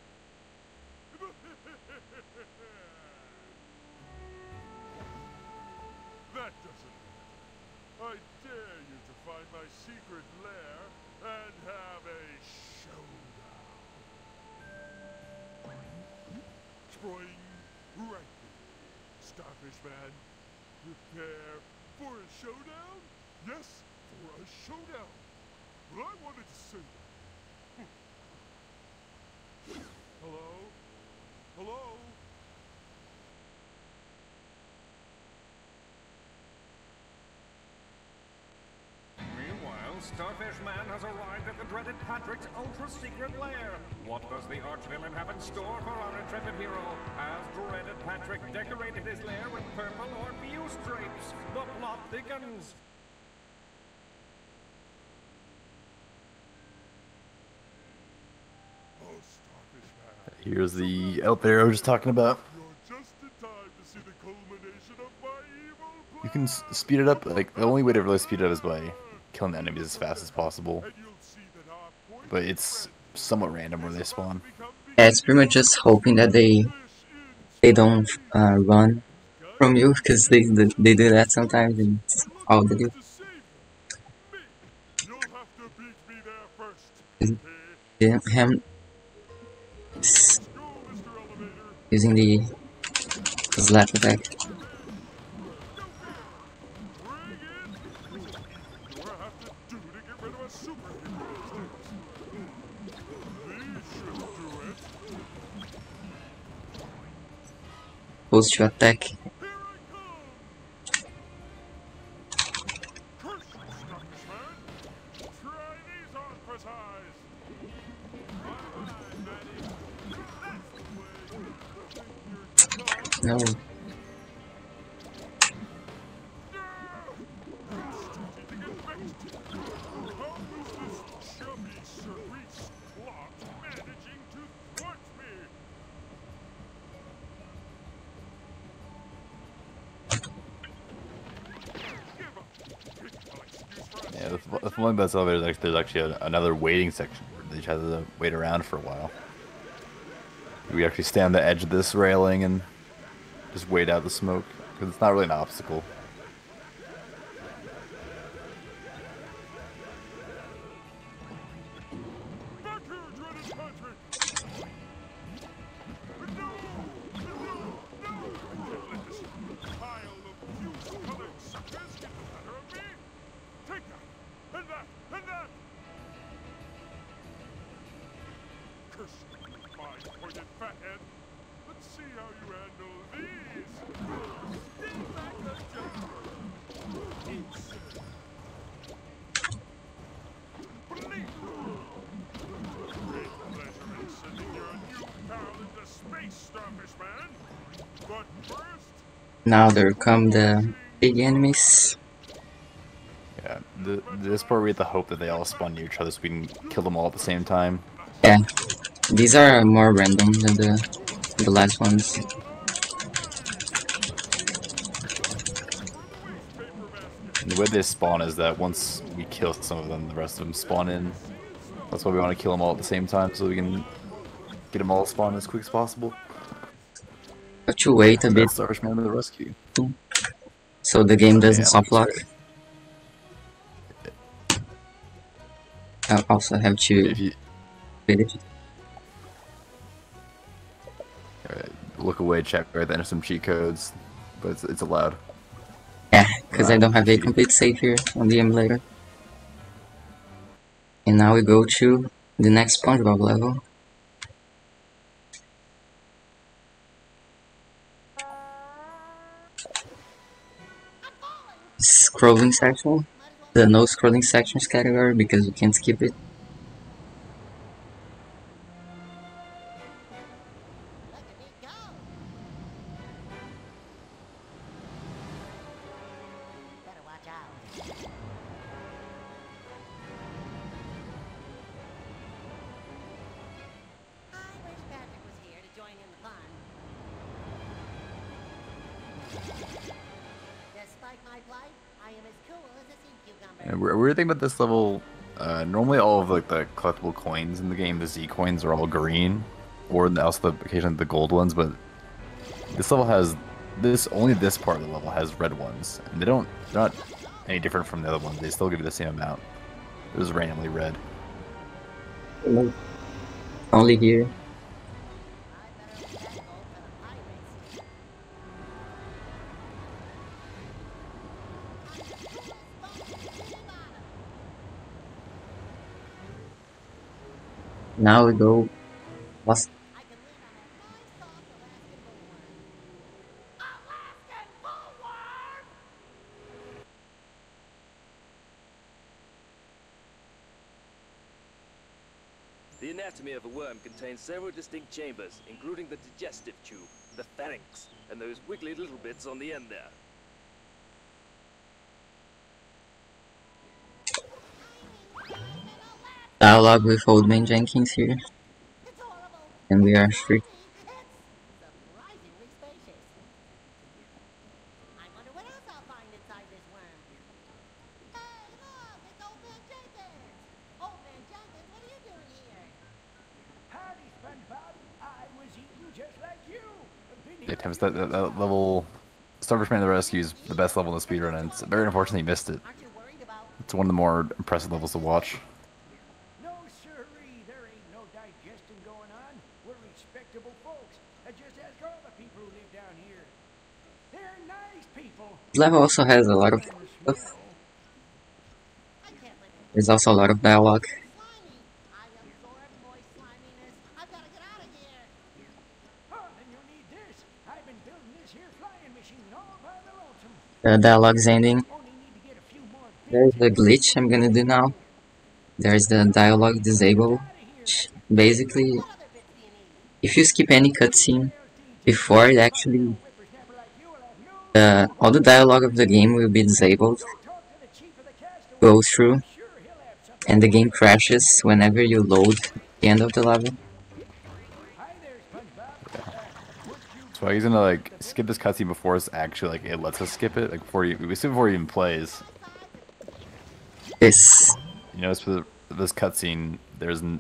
That doesn't matter. I dare you to find my secret lair and have a showdown. Spring right. Starfish Man, prepare for a showdown? Yes, for a showdown. But I wanted to say that. Hello? Hello? Meanwhile, Starfish Man has arrived at the dreaded Patrick's ultra-secret lair. What does the arch-villain have in store for our intrepid hero? Has dreaded Patrick decorated his lair with purple or blue stripes? The plot thickens. Oh, Starfish Man. Here's the elevator I was just talking about. You're just in time to see the culmination of my evil plan. You can speed it up. Like, the only way to really speed it up is by killing the enemies as fast as possible. And you'll see that our pointy But it's somewhat random where they spawn. Yeah, it's pretty much just hoping that they don't run from you, because they do that sometimes, and it's all they do. to save him. Me. You'll have to beat me there first. Yeah, him Let's go, Mr. Elevator. using the slap attack. Bring it. What I have to do to get rid of a superhero these days. These should do it. Supposed to attack. Here I come. Curse you, Starfish Man. Try these on for size. No. Yeah, the one about this elevator is there's actually another waiting section where they just have to wait around for a while. We actually stand on the edge of this railing and just wait out the smoke, because it's not really an obstacle. Back here, dreaded Patrick! No! I can't let this pile of fuse-colored suckers get the better of me! Take that! And that! And that! Curse you, five-pointed fathead! Let's see how you handle these! Stay back a jungle! Insane! Great pleasure in sending your new pal into space, Starfish Man! But first... Now there come the big enemies. Yeah, this part we have to hope that they all spawn near each other so we can kill them all at the same time. Yeah, these are more random than the last ones. And the way they spawn is that once we kill some of them, the rest of them spawn in. That's why we want to kill them all at the same time so we can get them all spawned as quick as possible. Have to wait a bit Starfish Man to the rescue. so the game doesn't Yeah, soft lock. right. I also have to If you wait it. look away, check right there, some cheat codes, but it's allowed. Yeah, because I don't have a complete save here on the emulator. And now we go to the next Spongebob level. Scrolling section. The no scrolling sections category because we can't skip it. Look at me go! Better watch out. I wish Patrick was here to join in the fun. Despite my plight, I am as cool as a sea And weird thing about this level, normally all of like the collectible coins in the game, the Z coins, are all green, or also occasionally the gold ones. But this level has only this part of the level has red ones, and they're not any different from the other ones. They still give you the same amount. It was randomly red. Only here. Now we go. What's The anatomy of a worm contains several distinct chambers, including the digestive tube, the pharynx, and those wiggly little bits on the end there. dialogue with Old Man Jenkins here? And we are free. Surprisingly spacious. I wonder what else I'll find inside this worm. Hey, look, it's Old Man Jenkins. Old Man Jenkins, what are you doing here? Howdy, Spongebob. I was eating just like you. Yeah, Tim, that level, Starfish Man of the Rescue is the best level in the speedrun, and it's very unfortunate he missed it. Aren't you worried about? It's one of the more impressive levels to watch. No, sirree, there ain't no digesting going on. We're respectable folks. Just ask all the people who live down here. They're nice people. This level also has a lot of stuff. I can't live in There's also a lot of dialogue. slimy. I absorb moist sliminess. I've got to get out of here. Oh, then you'll need this. I've been building this here flying machine all by the lonesome. The dialogue's ending. Only need to get a few more There's a glitch I'm gonna do now. There's the dialogue disable. Basically, What other bits do you need? if you skip any cutscene before it actually, all the dialogue of the game will be disabled, go through, and the game crashes whenever you load the end of the level. So he's gonna like skip this cutscene before it's actually like it lets us skip it, like before we skip before he even plays. This, You notice for this cutscene,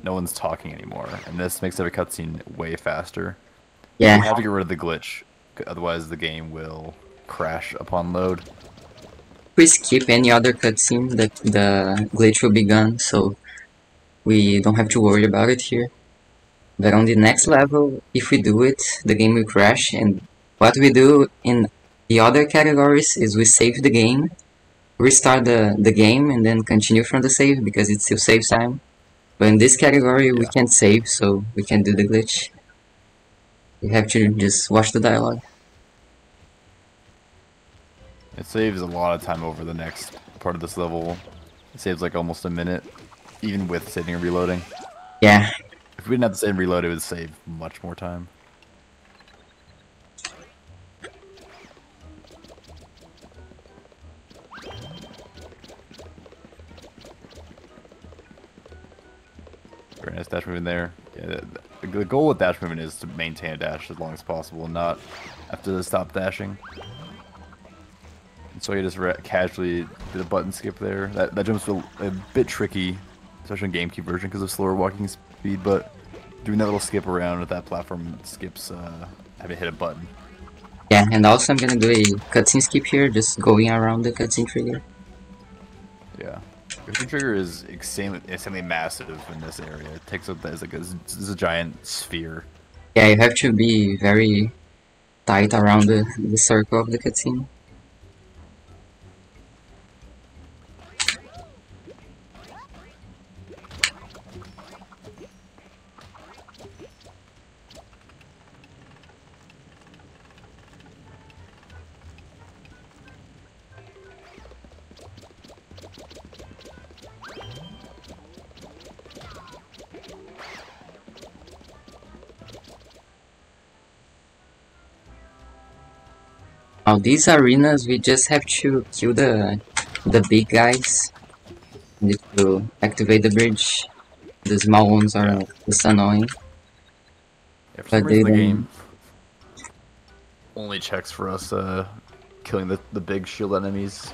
no one's talking anymore, and this makes every cutscene way faster. You have yeah, to get rid of the glitch, otherwise the game will crash upon load. if we skip any other cutscene, the glitch will be gone, so we don't have to worry about it here. But on the next level, if we do it, the game will crash, and what we do in the other categories is we save the game, restart the game, and then continue from the save, because it still saves time. But in this category, we can't save, so we can't do the glitch. We have to just watch the dialogue. It saves a lot of time over the next part of this level. It saves like almost a minute, even with saving and reloading. Yeah, If we didn't have to save and reload, it would save much more time. Very nice dash movement there. Yeah, the goal with dash movement is to maintain a dash as long as possible and not have to stop dashing. And so you just casually did a button skip there. That jump's a bit tricky, especially in GameCube version because of slower walking speed, but doing that little skip around with that platform skips having to hit a button. yeah, and also I'm gonna do a cutscene skip here, just going around the cutscene trigger. Yeah. The trigger is insanely massive in this area. It takes up as like this is a giant sphere. Yeah, you have to be very tight around the circle of the cutscene. Now these arenas, we just have to kill the big guys. Need to activate the bridge. The small ones are just annoying. Yeah, for But some they reason the don't- game only checks for us killing the big shield enemies.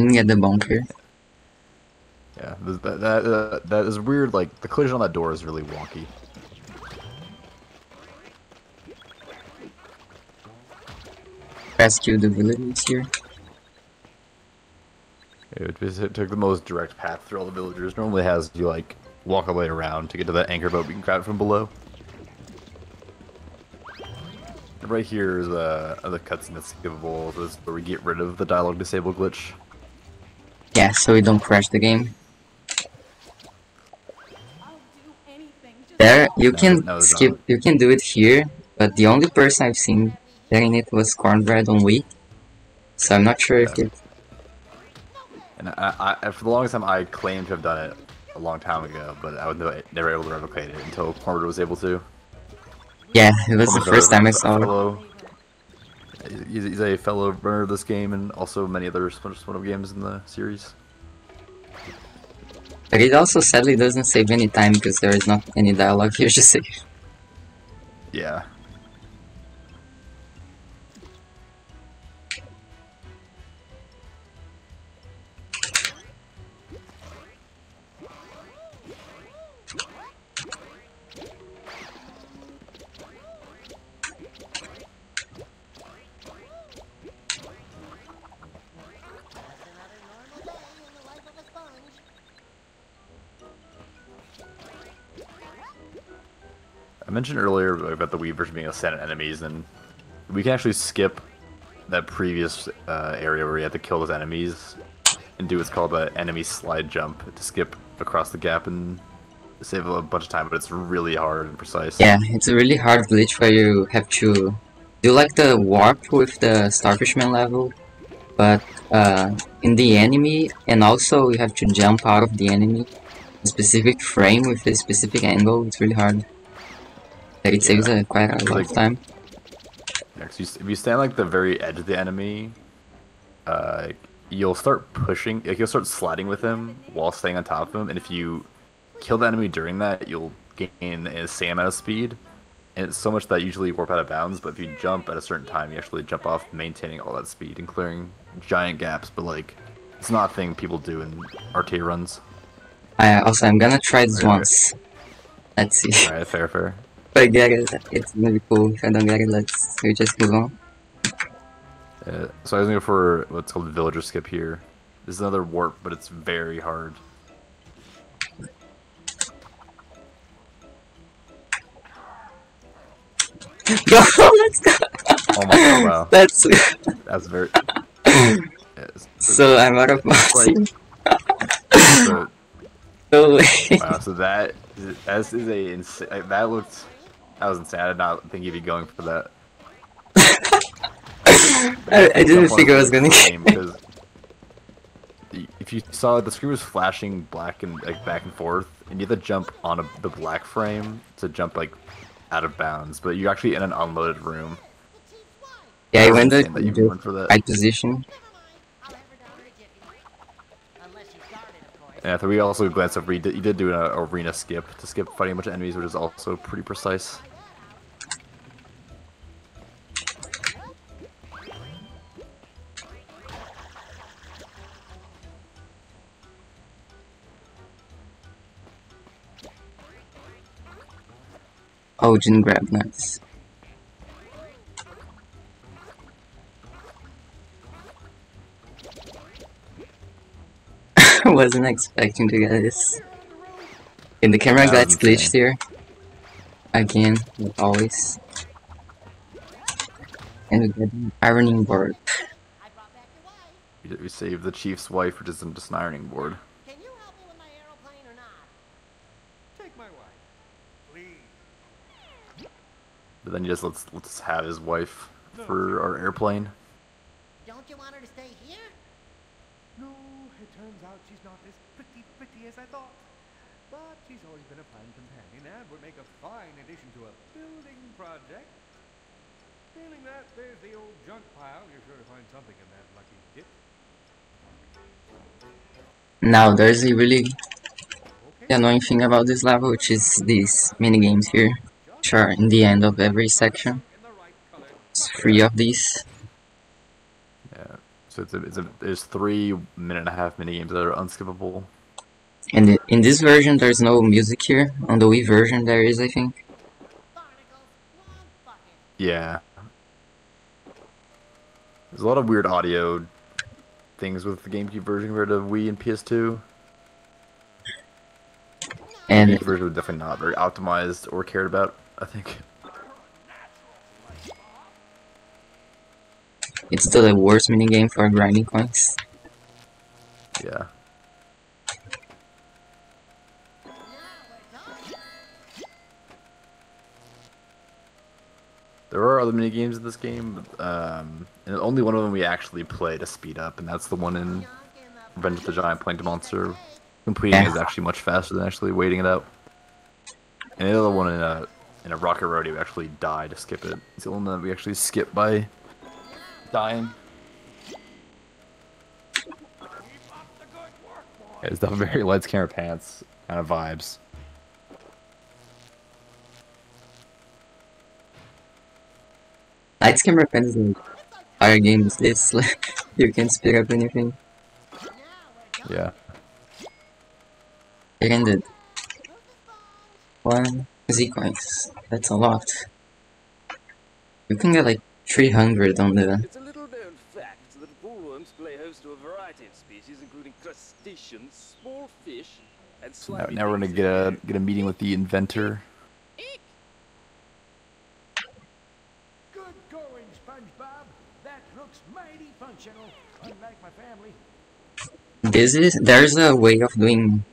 didn't get the bunker. Yeah, that is weird. Like the collision on that door is really wonky. Rescue the villagers here. It took the most direct path through all the villagers. Normally has you like walk all the way around to get to that anchor boat. We can grab it from below. Right here is the cutscene that's skippable. This is where we get rid of the dialogue disable glitch. Yeah, so we don't crash the game. There, you can skip. You can do it here, but the only person I've seen getting it was Cornbread on Wii. So I'm not sure if it. And I, for the longest time, I claimed to have done it a long time ago, but I was never able to replicate it until Cornbread was able to. Yeah, it was the first time I saw it. He's a fellow runner of this game and also many other Spongebob games in the series. But it also sadly doesn't save any time because there is not any dialogue here to save. Yeah. I mentioned earlier about the Wii version being a set of enemies, and we can actually skip that previous area where you have to kill those enemies and do what's called an enemy slide jump to skip across the gap and save a bunch of time, but it's really hard and precise. Yeah, it's a really hard glitch where you have to do like the warp with the Starfishman level, but in the enemy, and also you have to jump out of the enemy, a specific frame with a specific angle. It's really hard. It saves quite a lot of time. Yeah, if you stand like the very edge of the enemy, you'll start pushing, like you'll start sliding with him while staying on top of him, and if you kill the enemy during that, you'll gain the same amount of speed, and it's so much that you usually warp out of bounds, but if you jump at a certain time, you actually jump off, maintaining all that speed and clearing giant gaps, but like, it's not a thing people do in RTA runs. Also, I'm gonna try this once. Let's see. Alright, fair. If I get it, it's gonna be cool. If I don't get it, we just move on. So I was going to go for what's called the villager skip here. This is another warp, but it's very hard. Go, let's go! Oh my god, wow. That's very... So I'm out of mousing. No way. Wow, so that is a insane... That was insane. I did not think you'd be going for that. I didn't think I was gonna get because if you saw the screen was flashing black and like back and forth, and you had to jump on the black frame to jump like out of bounds, but you're actually in an unloaded room. Yeah, I went in the right position. And after we also glanced over, you did do an arena skip to skip fighting a bunch of enemies, which is also pretty precise. Oh, didn't grab nuts. I wasn't expecting to get this. And the camera gets glitched here. Again, like always. And we get an ironing board. We saved the chief's wife, which is just an ironing board. Can you help me with my aeroplane or not? Take my wife, please. But then you just let's have his wife for our airplane. Don't you want her to stay here? No, it turns out she's not as pretty as I thought. But she's always been a fine companion and would make a fine addition to a building project. Failing that, there's the old junk pile. You're sure to find something in that lucky dip. Now, there's a really annoying thing about this level, which is these mini games here, which are in the end of every section. It's 3 of these. Yeah, So there's 3.5 mini games that are unskippable. And in this version, there's no music here. On the Wii version, there is, I think. Yeah. There's a lot of weird audio things with the GameCube version compared to Wii and PS2. And the Wii version was definitely not very optimized or cared about, I think. it's still the worst minigame for grinding coins. Yeah. There are other mini games in this game, and only one of them we actually play to speed up, and that's the one in Revenge of the Giant Plankton Monster. Completing is actually much faster than actually waiting it out. And the other one in a Rocket Roadie, we actually die to skip it. It's the only one that we actually skip by dying. Yeah, it's definitely very Lights, Camera, Pants kind of vibes. Lights, Camera, Pens and fire games. This you can speed up anything. Yeah. It ended. 1 Z coins. That's a lot. You can get like 300 on the. It's a little known fact that bullworms play host to a variety of species, including crustaceans, small fish, and slimy. Now we're gonna get a meeting with the inventor. Good going, Spongebob. That looks mighty functional, unlike my family. There's a way of doing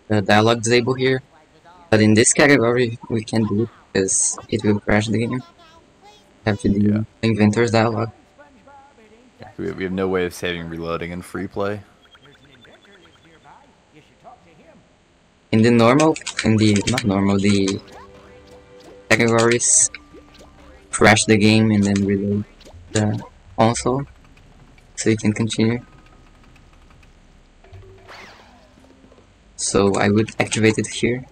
the dialogue disable here, but in this category we can do it because it will crash the game. Have to do the inventor's dialogue. We have no way of saving reloading in free play. In the not normal, the categories crash the game and then reload the console so you can continue. So I would activate it here,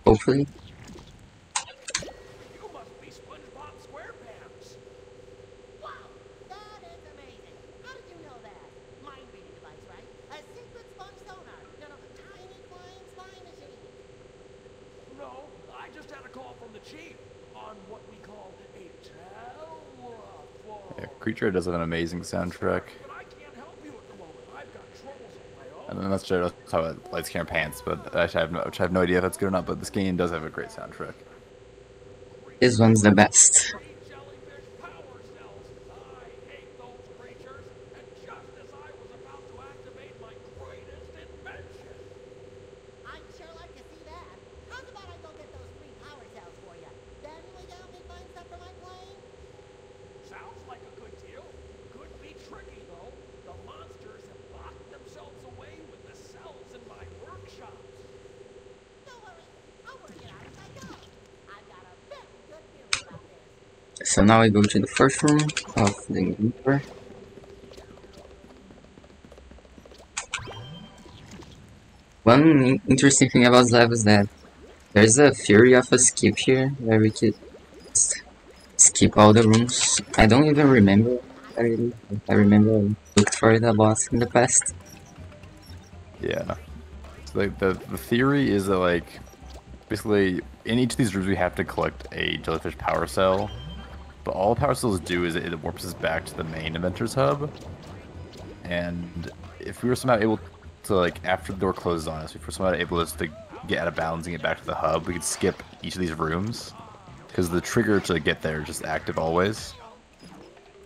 hopefully. You must be Spongebob Squarepants. Wow, that is amazing. How did you know that? Mind reading device, right? A secret sponge sonar. No, tiny flying spy machine. No, I just had a call from the chief on what we call a telephone. Yeah, Creature does have an amazing soundtrack. But I can't help you at the moment. I've got troubles of my own. And then let's talk about Lights, Camera, Pants, but I have no idea if that's good or not, but this game does have a great soundtrack. This one's the best. Jellyfish power cells. I hate those creatures. And just as I was about to activate my greatest invention. I'd sure like to see that. How's about I go get those free power cells for you? Then we help me find stuff for my plane? Sounds like a good deal. Could be tricky though. The monsters have locked themselves away with the cells in my workshops. Don't worry. I'll work it out as I go. I've got a very good feeling about this. So now I go to the first room of the inventor. One interesting thing about this level is that there's a theory of a skip here, where we could just skip all the rooms. I don't even remember. I remember I looked for it a lot in the past. Yeah. So like the theory is that like basically in each of these rooms we have to collect a jellyfish power cell. But all power cells do is it warps us back to the main inventor's hub. And if we were somehow able to, like, after the door closes on us, if we're somehow able to get out of bounds and get back to the hub, we could skip each of these rooms. Because the trigger to get there is just active always.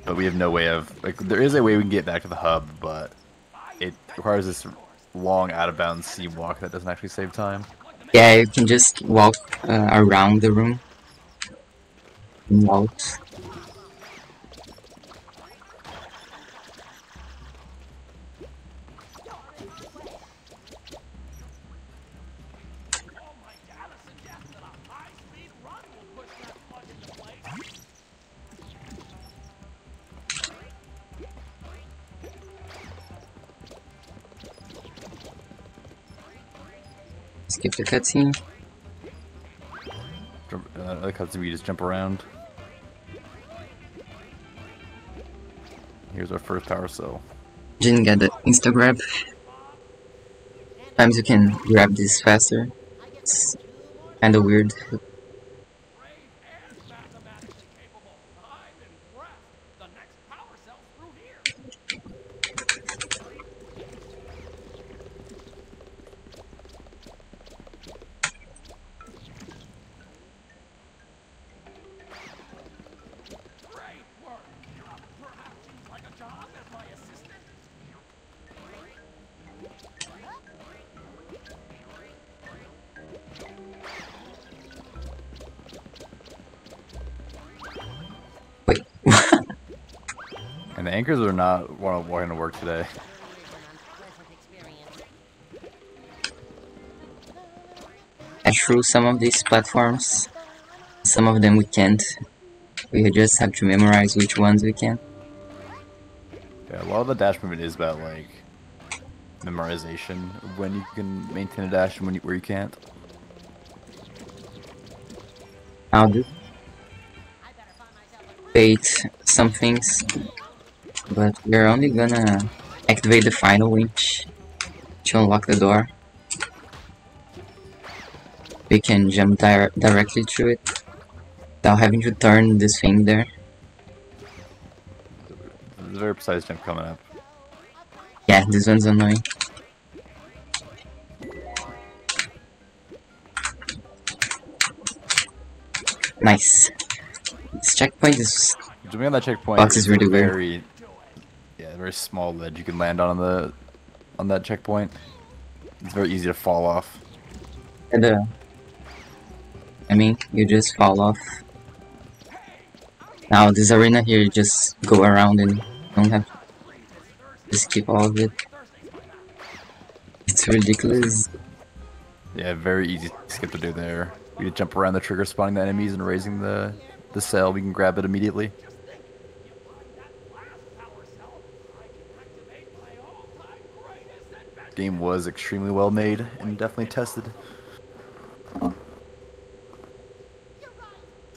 But we have no way of, like, there is a way we can get back to the hub, but it requires this long out of bounds seam walk that doesn't actually save time. Yeah, you can just walk around the room. And out. Skip the cutscene. The cutscene we just jump around. Here's our first power cell. Didn't get the insta grab. Sometimes you can grab this faster. It's kinda weird. Brave and mathematically capable. I'm impressed. The next power cell's through here. Great work. Perhaps you'd like a job as my assistant? Wait. And the anchors are not wanting to work today. I through some of these platforms. Some of them we can't. We just have to memorize which ones we can. Yeah, a lot of the dash movement is about like memorization of when you can maintain a dash and where you can't. I'll do bait some things, but we're only gonna activate the final winch to unlock the door. We can jump directly through it without having to turn this thing there. There's a very precise jump coming up. Yeah, this one's annoying. Nice. This checkpoint is... Jumping on that checkpoint Box is really weird. very small ledge you can land on that checkpoint. It's very easy to fall off. And I mean, you just fall off. Now this arena here, you just go around and don't have to skip all of it. It's ridiculous. Yeah, very easy skip to do there. We can jump around the trigger, spawning the enemies and raising the cell. We can grab it immediately. Game was extremely well made and definitely tested. You're right.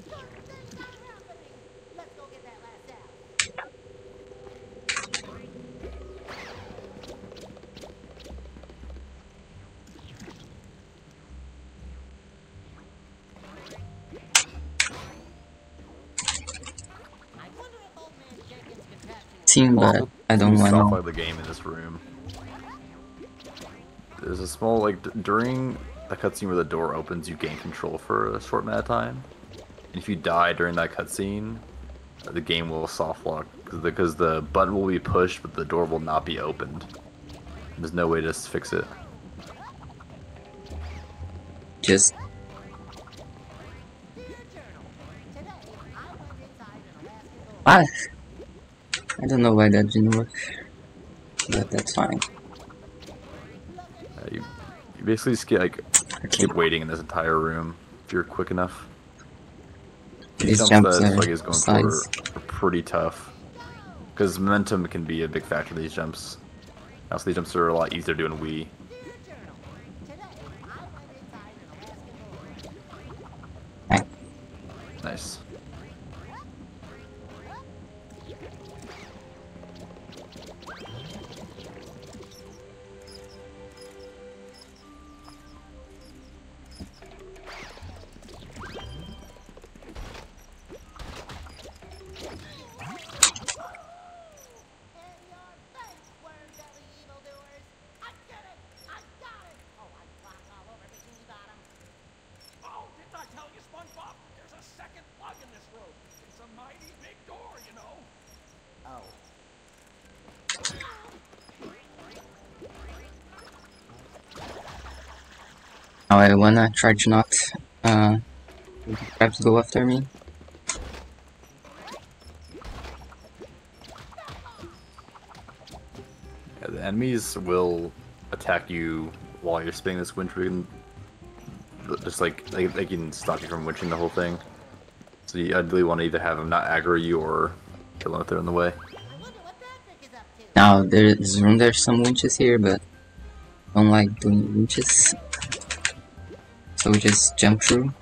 Good things are happening. Let's go get that last cell. I wonder if old man Jenkins can patch in Team, but I don't Soft wanna. play the game in this room. There's a small, like, during a cutscene where the door opens, you gain control for a short amount of time. And if you die during that cutscene, the game will soft lock because the button will be pushed, but the door will not be opened. There's no way to fix it. Just Dear Journal, today I went inside an Alaskan what? I don't know why that didn't work, but that's fine. You basically just get, Okay. keep waiting in this entire room if you're quick enough. These These jumps that are Slug is going size. for are pretty tough. Because momentum can be a big factor in these jumps. Also, these jumps are a lot easier to do in Wii. Dear Journal, today I went inside an Alaskan Right. Nice. In your face, worm-belly evildoers! I did it! I got it! Oh, I flopped all over Bikini Bottom. Oh, didn't I tell you, Spongebob? There's a second plug in this room. It's a mighty big door, you know. Oh. Now I wanna try to not perhaps go after me. Yeah, the enemies will attack you while you're spinning this winch. Just like they can stop you from winching the whole thing. So you ideally want to either have them not aggro you or kill them if they're in the way. I wonder what Patrick is up to. Now there's some winches here, but I don't like doing winches. So we just jump through.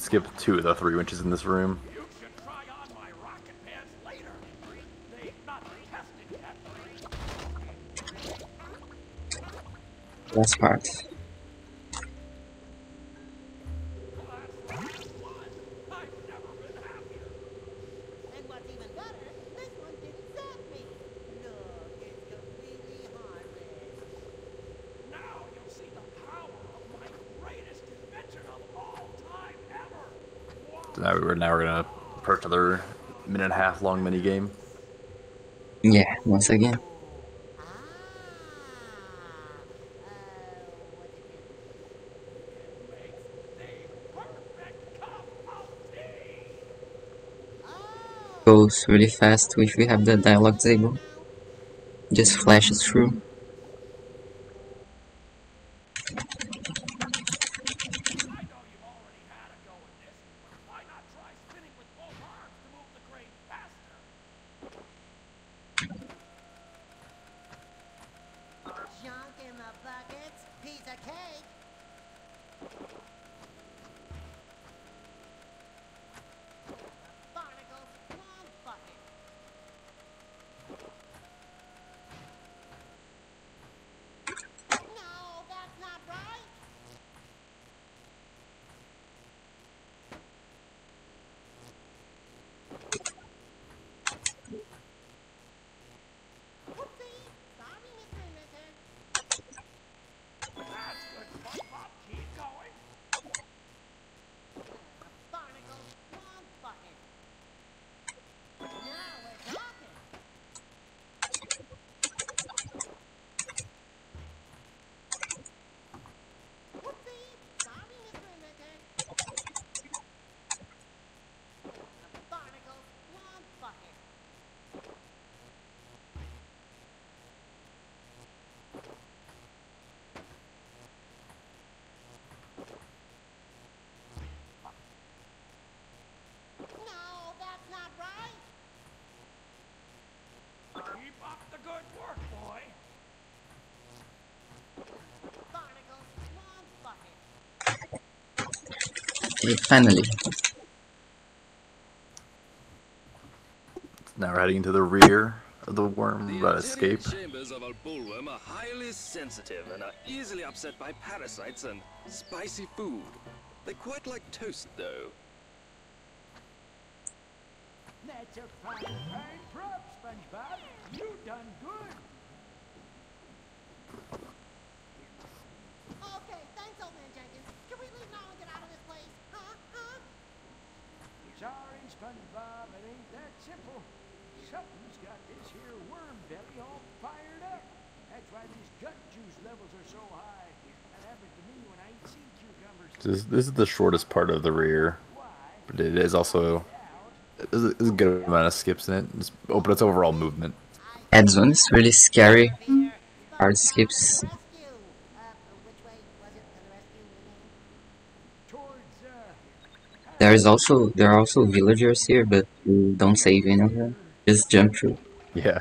skip 2 of the 3 winches in this room. You should try on my rocket pants later. They've not tested yet. Last part. I've never been happier. And what's even better, this one didn't sap me. Look, it's completely harmless. Now you'll see the power of my greatest invention of all time ever. So now we're gonna approach another minute-and-a-half long mini game. Yeah, once again. Ah, what's it do? Makes the perfect cup of tea. Oh, Goes really fast if we have the dialogue disabled. Just flashes through. I know you've already had a go at this, but why not try spinning with both arms to move the crane faster? junk in the buckets, piece of cake. Barnacles, wrong bucket. No, that's not right. Whoopsie, sorry, Mr. Knitter. That's good, Spongebob. Keep going. Barnacles, wrong bucket. Now we're talking. Whoopsie, sorry, Mr. Knitter. Barnacles, wrong bucket. No, that's not right. Keep up the good work, boy. Barnacles, wrong bucket. Okay, finally. Now we're heading into the rear of the worm. The We're about to interior escape. chambers of a bullworm are highly sensitive and are easily upset by parasites and spicy food. They quite like toast, though. That's a fine prop, SpongeBob. You done good. Okay, thanks, old man Jenkins. Can we leave now and get out of this place? Huh? Sorry, SpongeBob, it ain't that simple. Something's got this here worm belly all fired up. That's why these gut juice levels are so high. That happened to me when I eat sea cucumbers. This is the shortest part of the rear, but it is also there's a good amount of skips in it. But it's overall movement. Adds one is really scary. Hard skips. Rescue. Which way was it to the rescue again? There are also villagers here, but you don't save any of them. Just jump through. Yeah.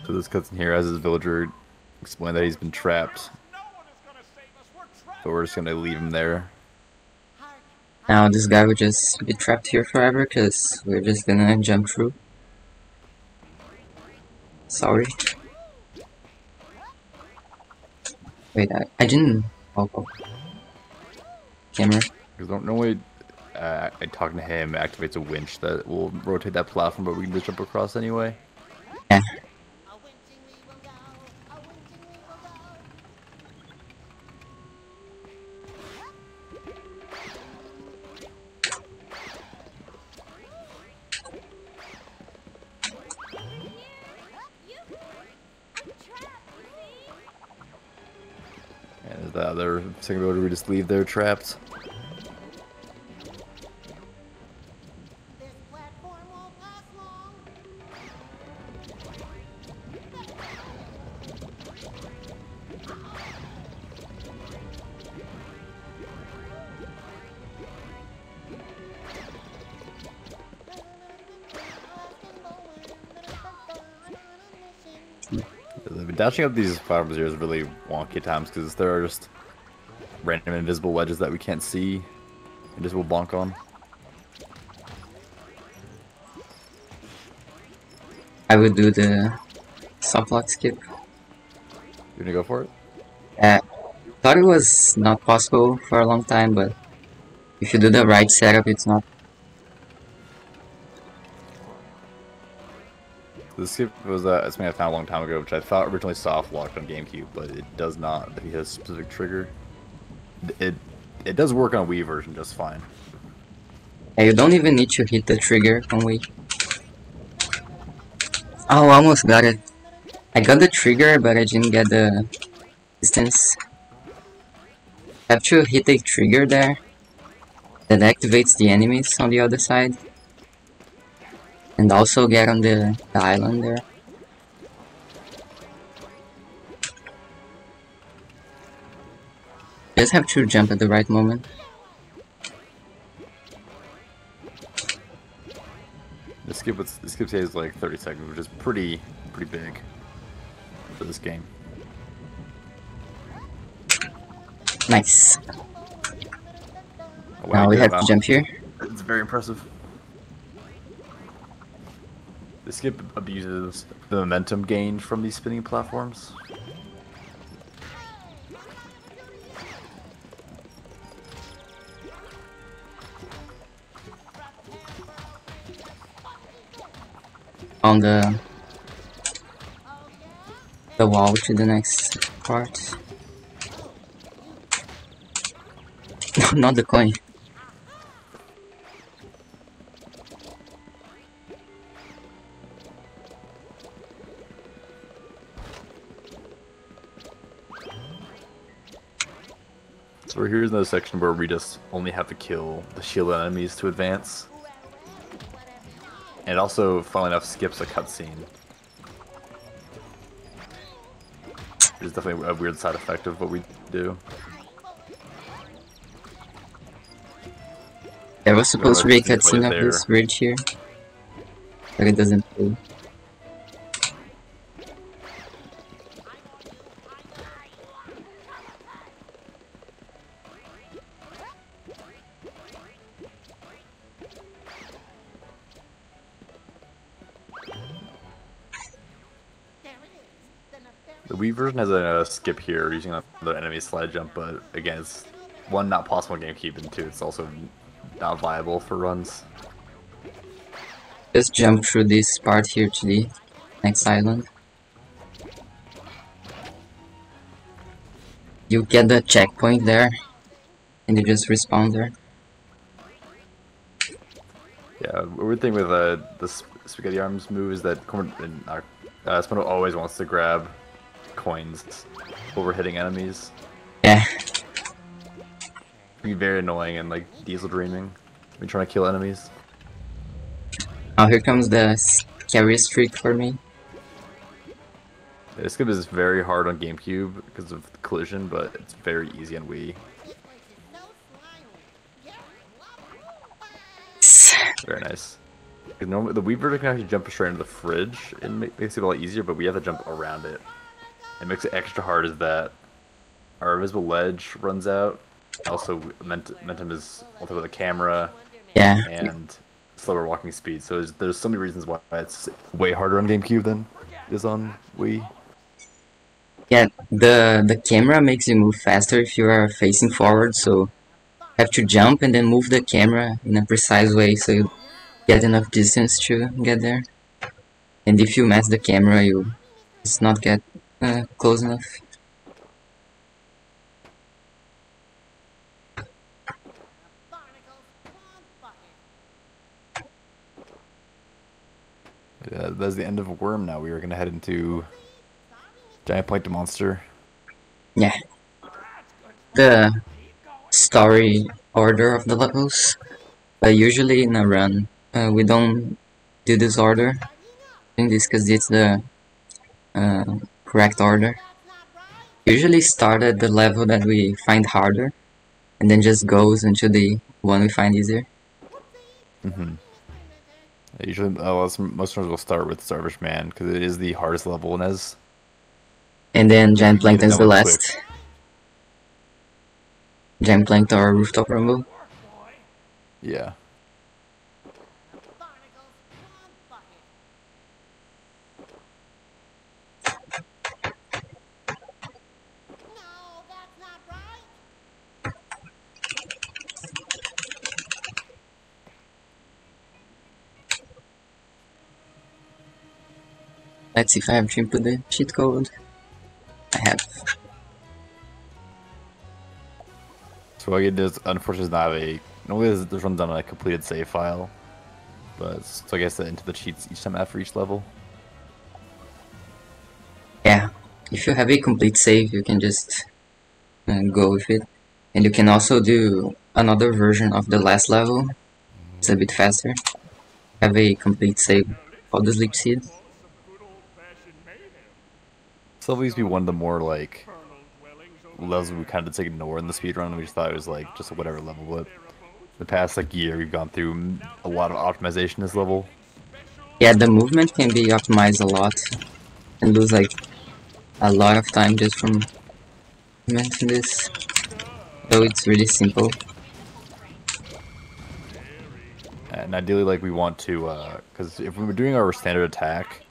So this cutscene here has his villager explain that he's been trapped. No one is gonna save us. We're trapped. So we're just gonna leave him there. Hark. Now this guy would just be trapped here forever because we're just gonna jump through. Sorry. Wait, I didn't. Oh. Camera. Because normally, talking to him activates a winch that will rotate that platform, but we can just jump across anyway. Yeah. A winching we will go. A winching we will go. And there's the other single road we just leave there trapped. This platform won't last long. There's a Dashing up these platforms here is really wonky at times because there are just random invisible ledges that we can't see and just will bonk on. I would do the soft lock skip. You gonna go for it? Thought it was not possible for a long time, but if you do the right setup, it's not. The skip was something I found a long time ago, which I thought originally soft locked on GameCube, but it does not. It has a specific trigger. It does work on Wii version just fine. Yeah, you don't even need to hit the trigger on Wii. Oh, almost got it. I got the trigger, but I didn't get the distance. Have to hit a trigger there that activates the enemies on the other side. And also get on the island there. Just have to jump at the right moment. The skip is like 30 seconds, which is pretty big for this game. Nice. Oh, Now we have to jump here. It's very impressive. The skip abuses the momentum gained from these spinning platforms. On the wall to the next part. No, not the coin. So here's another section where we just only have to kill the shielded enemies to advance. And it also, funnily enough, skips a cutscene. Which is definitely a weird side effect of what we do. There was supposed to be a cutscene of this bridge here, but it doesn't play. The Wii version has a skip here using the enemy slide jump, but again, it's one, not possible in GameCube, and two, it's also not viable for runs. Just jump through this part here to the next island. You get the checkpoint there, and you just respawn there. Yeah, the weird thing with the spaghetti arms move is that Spongebob always wants to grab coins over hitting enemies. Yeah. It can be very annoying and like diesel dreaming when you're trying to kill enemies. Oh, here comes the scariest trick for me. This skip is very hard on GameCube because of the collision, but it's very easy on Wii. Very nice. Normally, the Wii version can actually jump straight into the fridge and makes it a lot easier, but we have to jump around it. It makes it extra hard is that our invisible ledge runs out. Also, momentum is on top of the camera. Yeah. And slower walking speed. So there's so many reasons why it's way harder on GameCube than it is on Wii. Yeah, the camera makes you move faster if you are facing forward, so you have to jump and then move the camera in a precise way so you get enough distance to get there. And if you mess the camera, you just not get close enough. Yeah, that's the end of Worm now. We are going to head into Giant Plankton Monster. Yeah. The story order of the levels. But usually in a run, we don't do this order. Doing this because it's the correct order. Usually start at the level that we find harder, and then just goes into the one we find easier. Usually, most times we'll start with Starfish Man because it is the hardest level in NES. And then giant plankton is the that one last. Giant plankton or rooftop rumble. Yeah. Barnacles, wrong bucket. No, that's not right. Let's see if I have to input the cheat code. I have. Swaagya does unfortunately not have a. Normally this runs on a completed save file, but so I guess that into the cheats each time after each level. Yeah, if you have a complete save, you can just go with it. And you can also do another version of the last level. It's a bit faster. Have a complete save of the sleep seed. This level used to be one of the more like levels we kind of just ignore in the speedrun. We just thought it was like just a whatever level, but the past like year we've gone through a lot of optimization this level. Yeah, the movement can be optimized a lot and lose like a lot of time just from implementing this. So it's really simple. And ideally, like we want to, because if we were doing our standard attack,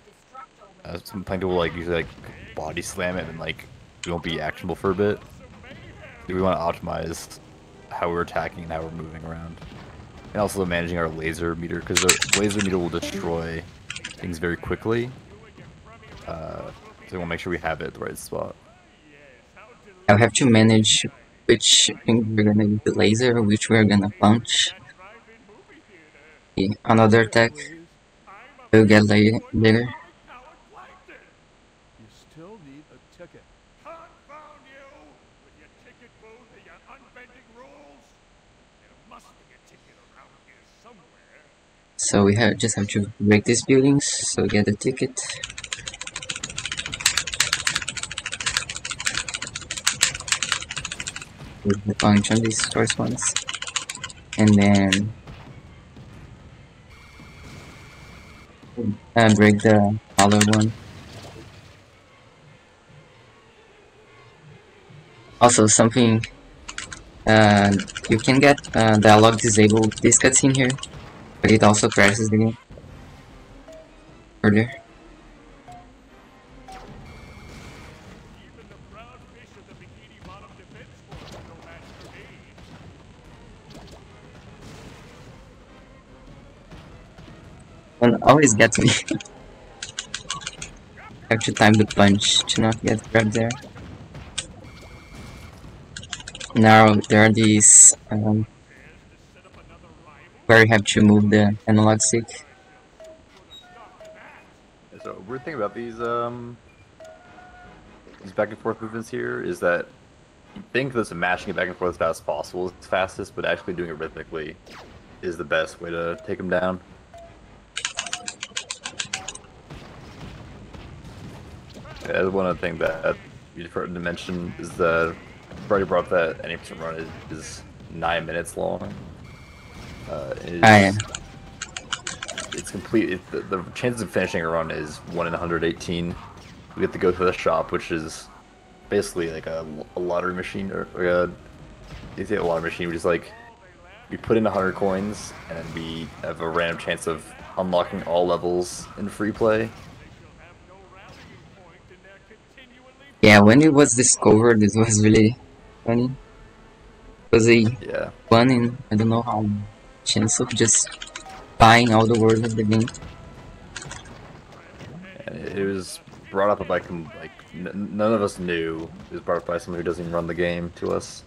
some plankton will like usually like body slam it and like we won't be actionable for a bit. We want to optimize how we're attacking and how we're moving around, and also managing our laser meter, because the laser meter will destroy things very quickly. So we want to make sure we have it at the right spot. I'll have to manage which thing we're gonna use the laser, which we're gonna punch. Okay, another attack we'll get later. You still need a ticket. Confound you! With your ticket booth and your unbending rules! There must be a ticket around here somewhere. So we just have to break these buildings, so get the ticket. With the punch on these first ones. And then break the other one. Also something you can get dialogue disabled this cutscene here, but it also crashes the game further. Even the proud fish of the Bikini Bottom Defense Force are no match for me. One always gets me. Have to time the punch to not get grabbed there. Now there are these where you have to move the analog stick. So weird thing about these back and forth movements here is that you think that mashing it back and forth as fast as possible is the fastest, but actually doing it rhythmically is the best way to take them down. Yeah, one of the things that you forgot to mention is that I've already brought up that any percent run is 9 minutes long. It's complete. The chances of finishing a run is 1 in 118. We get to go to the shop, which is basically like a lottery machine, or a lottery machine. We just like we put in 100 coins, and we have a random chance of unlocking all levels in free play. Yeah, when it was discovered, it was really funny. It was a one in I don't know how chance of just buying all the words of the game. And it was brought up by none of us knew. It was brought up by someone who doesn't even run the game to us.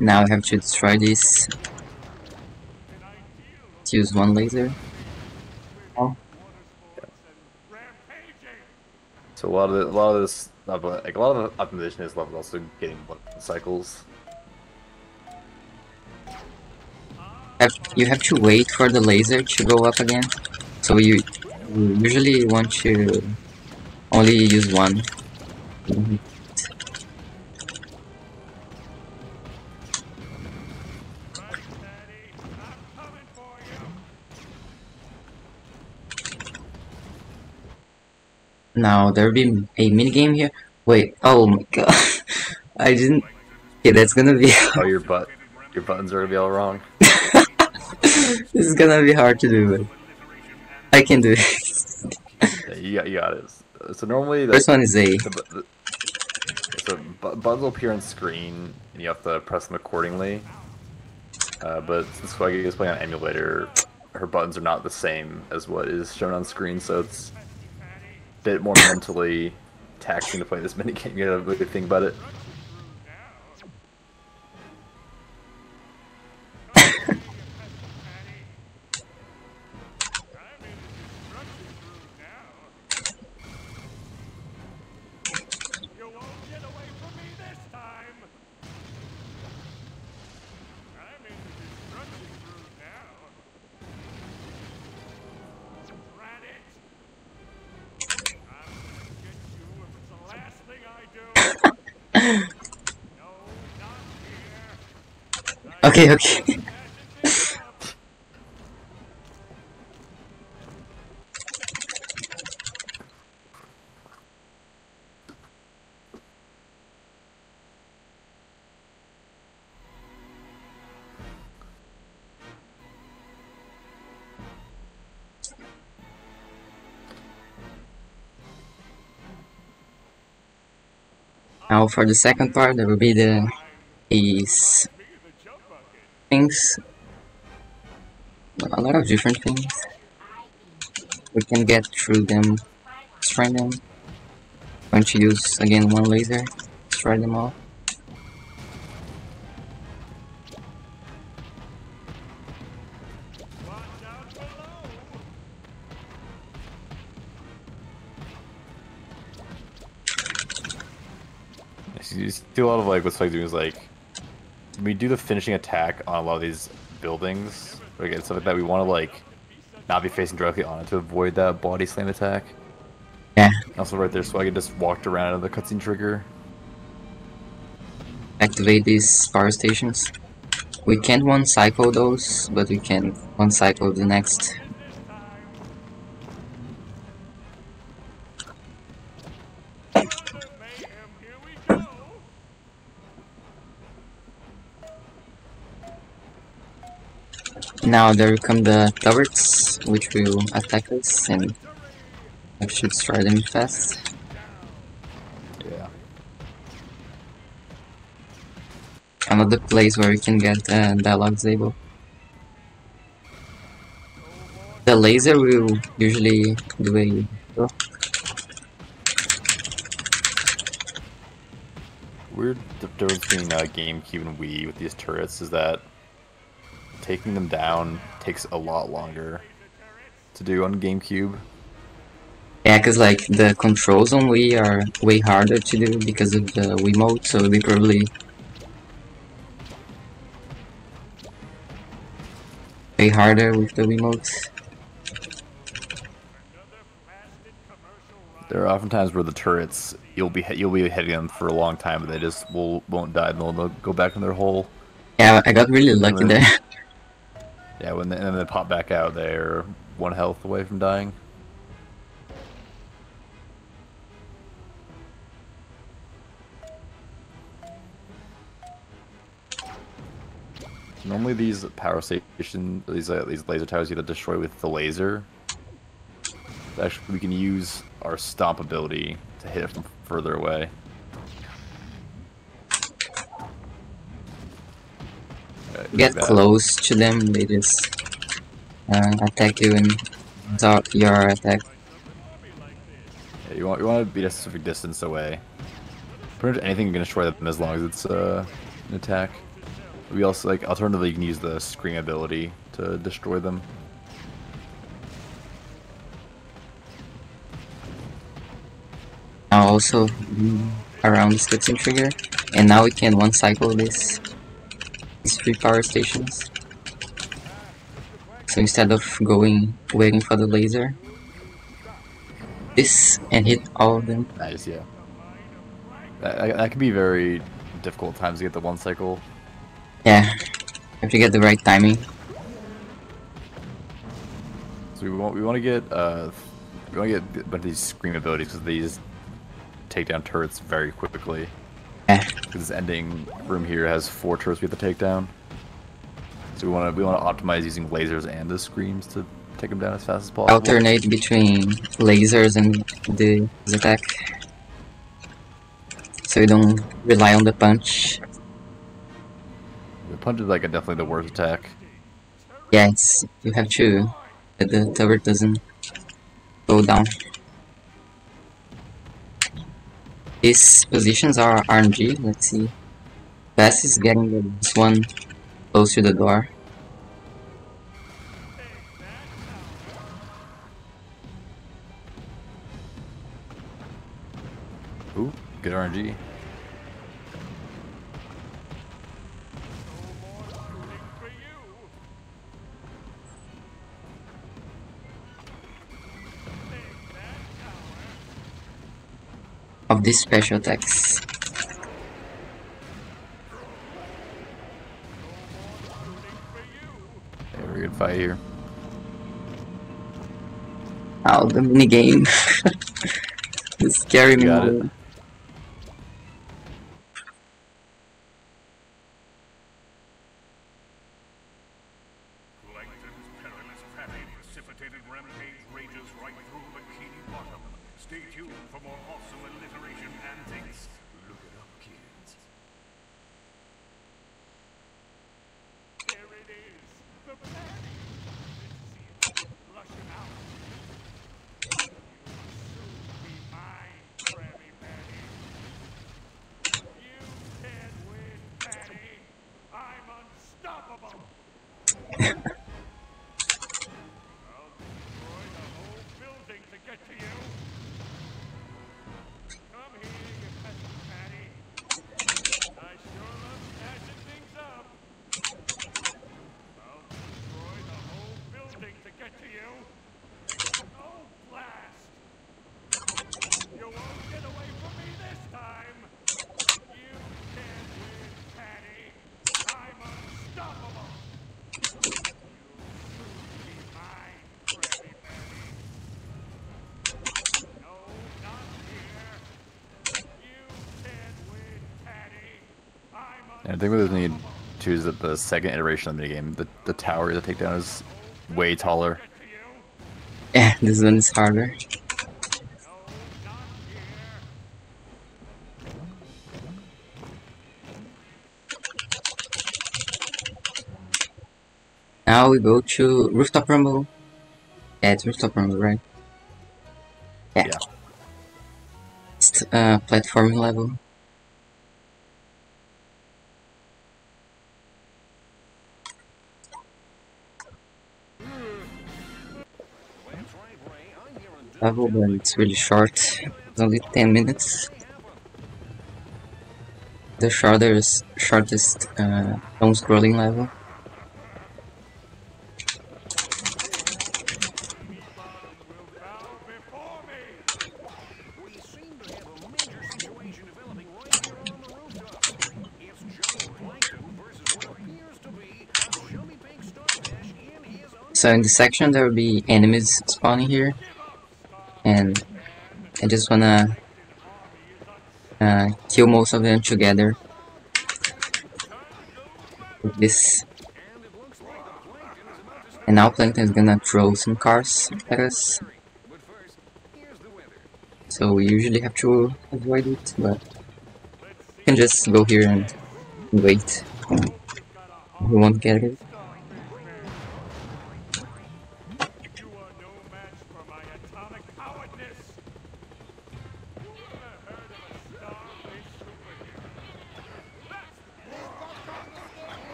Now I have to destroy this. Let's use one laser. Oh. So a lot of the optimization is level also getting cycles. You have to wait for the laser to go up again. So you usually want to only use one. Now there'll be a minigame here. Wait, oh my god. I didn't. Okay, that's gonna be. Oh, your buttons are gonna be all wrong. This is gonna be hard to do, but I can do it. Yeah, you got it. So normally First one is A. So buttons will appear on screen, and you have to press them accordingly. But since Swaagya is playing on emulator, her buttons are not the same as what is shown on screen, so it's a bit more mentally taxing to play this minigame. You gotta really think about it. Okay, okay. Now for the second part, there will be these things. A lot of different things. We can get through them, destroy them. Going to use again one laser, destroy them all. You see a lot of like what's like doing is like we do the finishing attack on a lot of these buildings, like and stuff like that. We want to like not be facing directly on it to avoid that body slam attack. Yeah. Also, right there, so I can just walked around of the cutscene trigger. Activate these power stations. We can't one cycle those, but we can one cycle the next. Now there come the turrets, which will attack us, and I should destroy them fast. Yeah. Another place where we can get dialogue disable. The laser will usually do a... Oh. Weird difference between GameCube and Wii with these turrets is that taking them down takes a lot longer to do on GameCube. Yeah, cause like the controls on Wii are way harder to do because of the Wiimote, so they probably way harder with the Wiimote. There are often times where the turrets you'll be hitting them for a long time, but they just won't die, and they'll go back in their hole. Yeah, I got really lucky there. Yeah, when they pop back out, they're 1 health away from dying. Normally, these power stations, these laser towers, you have to destroy with the laser. Actually, we can use our stomp ability to hit it from further away. Get close to them, they just attack you and dodge your attack. Yeah, you want to be a specific distance away. Pretty much anything can destroy them as long as it's an attack. We also alternatively you can use the scream ability to destroy them. Now also around this cutscene trigger, and now we can one cycle these 3 power stations. So instead of waiting for the laser, this and hit all of them. Nice, yeah. That can be very difficult at times to get the one cycle. Yeah, you have to get the right timing. So we want to get We want to get a bunch of these scream abilities because these take down turrets very quickly. Yeah. This ending room here has 4 turrets we have to take down. So we want to optimize using lasers and the screams to take them down as fast as possible. Alternate between lasers and the attack, so you don't rely on the punch. The punch is like definitely the worst attack. Yeah, you have to, the turret doesn't go down. These positions are RNG. Let's see. Best is getting this one close to the door. Ooh, good RNG. Of these special attacks. Yeah, very good fight here. Oh, the minigame. The scary minigame. Plankton's perilous fatty precipitated rampage rages right through Bikini Bottom. Stay tuned for more awesome alliteration antics. Look it up, kids. There it is, the fatty. Let's see it flushing out. You'll soon be mine, Krabby Patty. You can't win, Patty. I'm unstoppable. I'll destroy the whole building to get to you. Come here, you pesky Patty. I sure love smashing things up. I'll destroy the whole building to get to you. Oh, blast! You won't get away from me this time. You can't win, Patty. I'm unstoppable. And I think what we need to is that the second iteration of the minigame, the tower to take down is way taller. Yeah, this one is harder. Now we go to Rooftop Rumble. Yeah, it's Rooftop Rumble, right? Yeah. It's platforming level. Level, but it's really short. It's only 10 minutes. The shortest non-scrolling level. So in this section there will be enemies spawning here, and I just wanna kill most of them together with this. And now Plankton is gonna throw some cars at us, so we usually have to avoid it, but we can just go here and wait. We won't get it.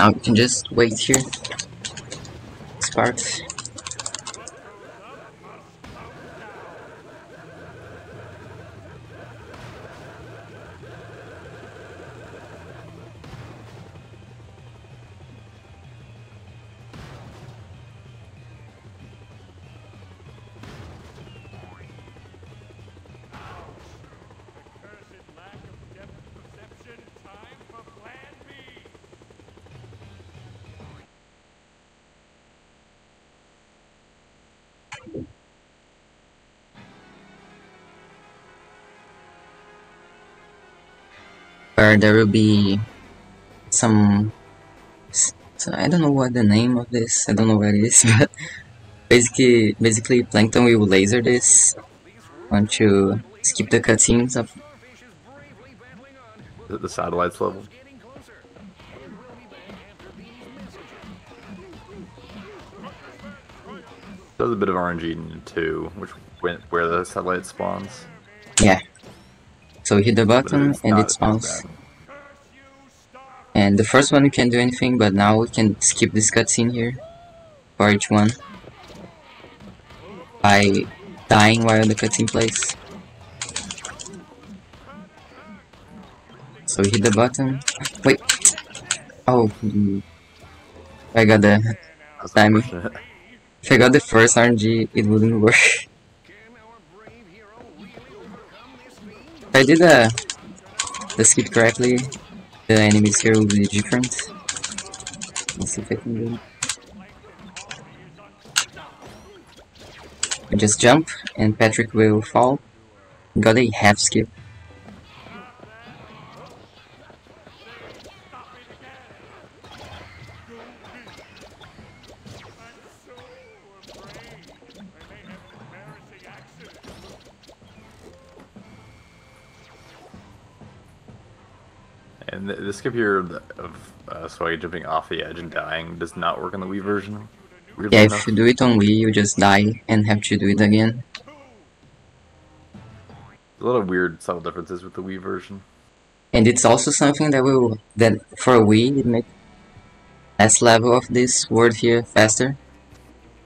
Now we can just wait here. Sparks. Where there will be some, so I don't know what the name of this, I don't know where it is, but basically Plankton will laser this once you skip the cutscenes of The satellites level. There's a bit of RNG in it too, which went where the satellite spawns. Yeah. So you hit the button and it spawns. And the first one you can't do anything, but now we can skip this cutscene here for each one by dying while the cutscene plays. So hit the button. Wait. Oh, I got the timing. If I got the first RNG, it wouldn't work. If I did the skip correctly, the enemies here will be different. Let's see if I can do it. I just jump and Patrick will fall. Got a half skip. And the skip here of Swaagya jumping off the edge and dying does not work on the Wii version. Weirdly Yeah, enough. if you do it on Wii, you just die and have to do it again. There's a lot of weird subtle differences with the Wii version. And it's also something that for Wii it makes last level of this world here faster,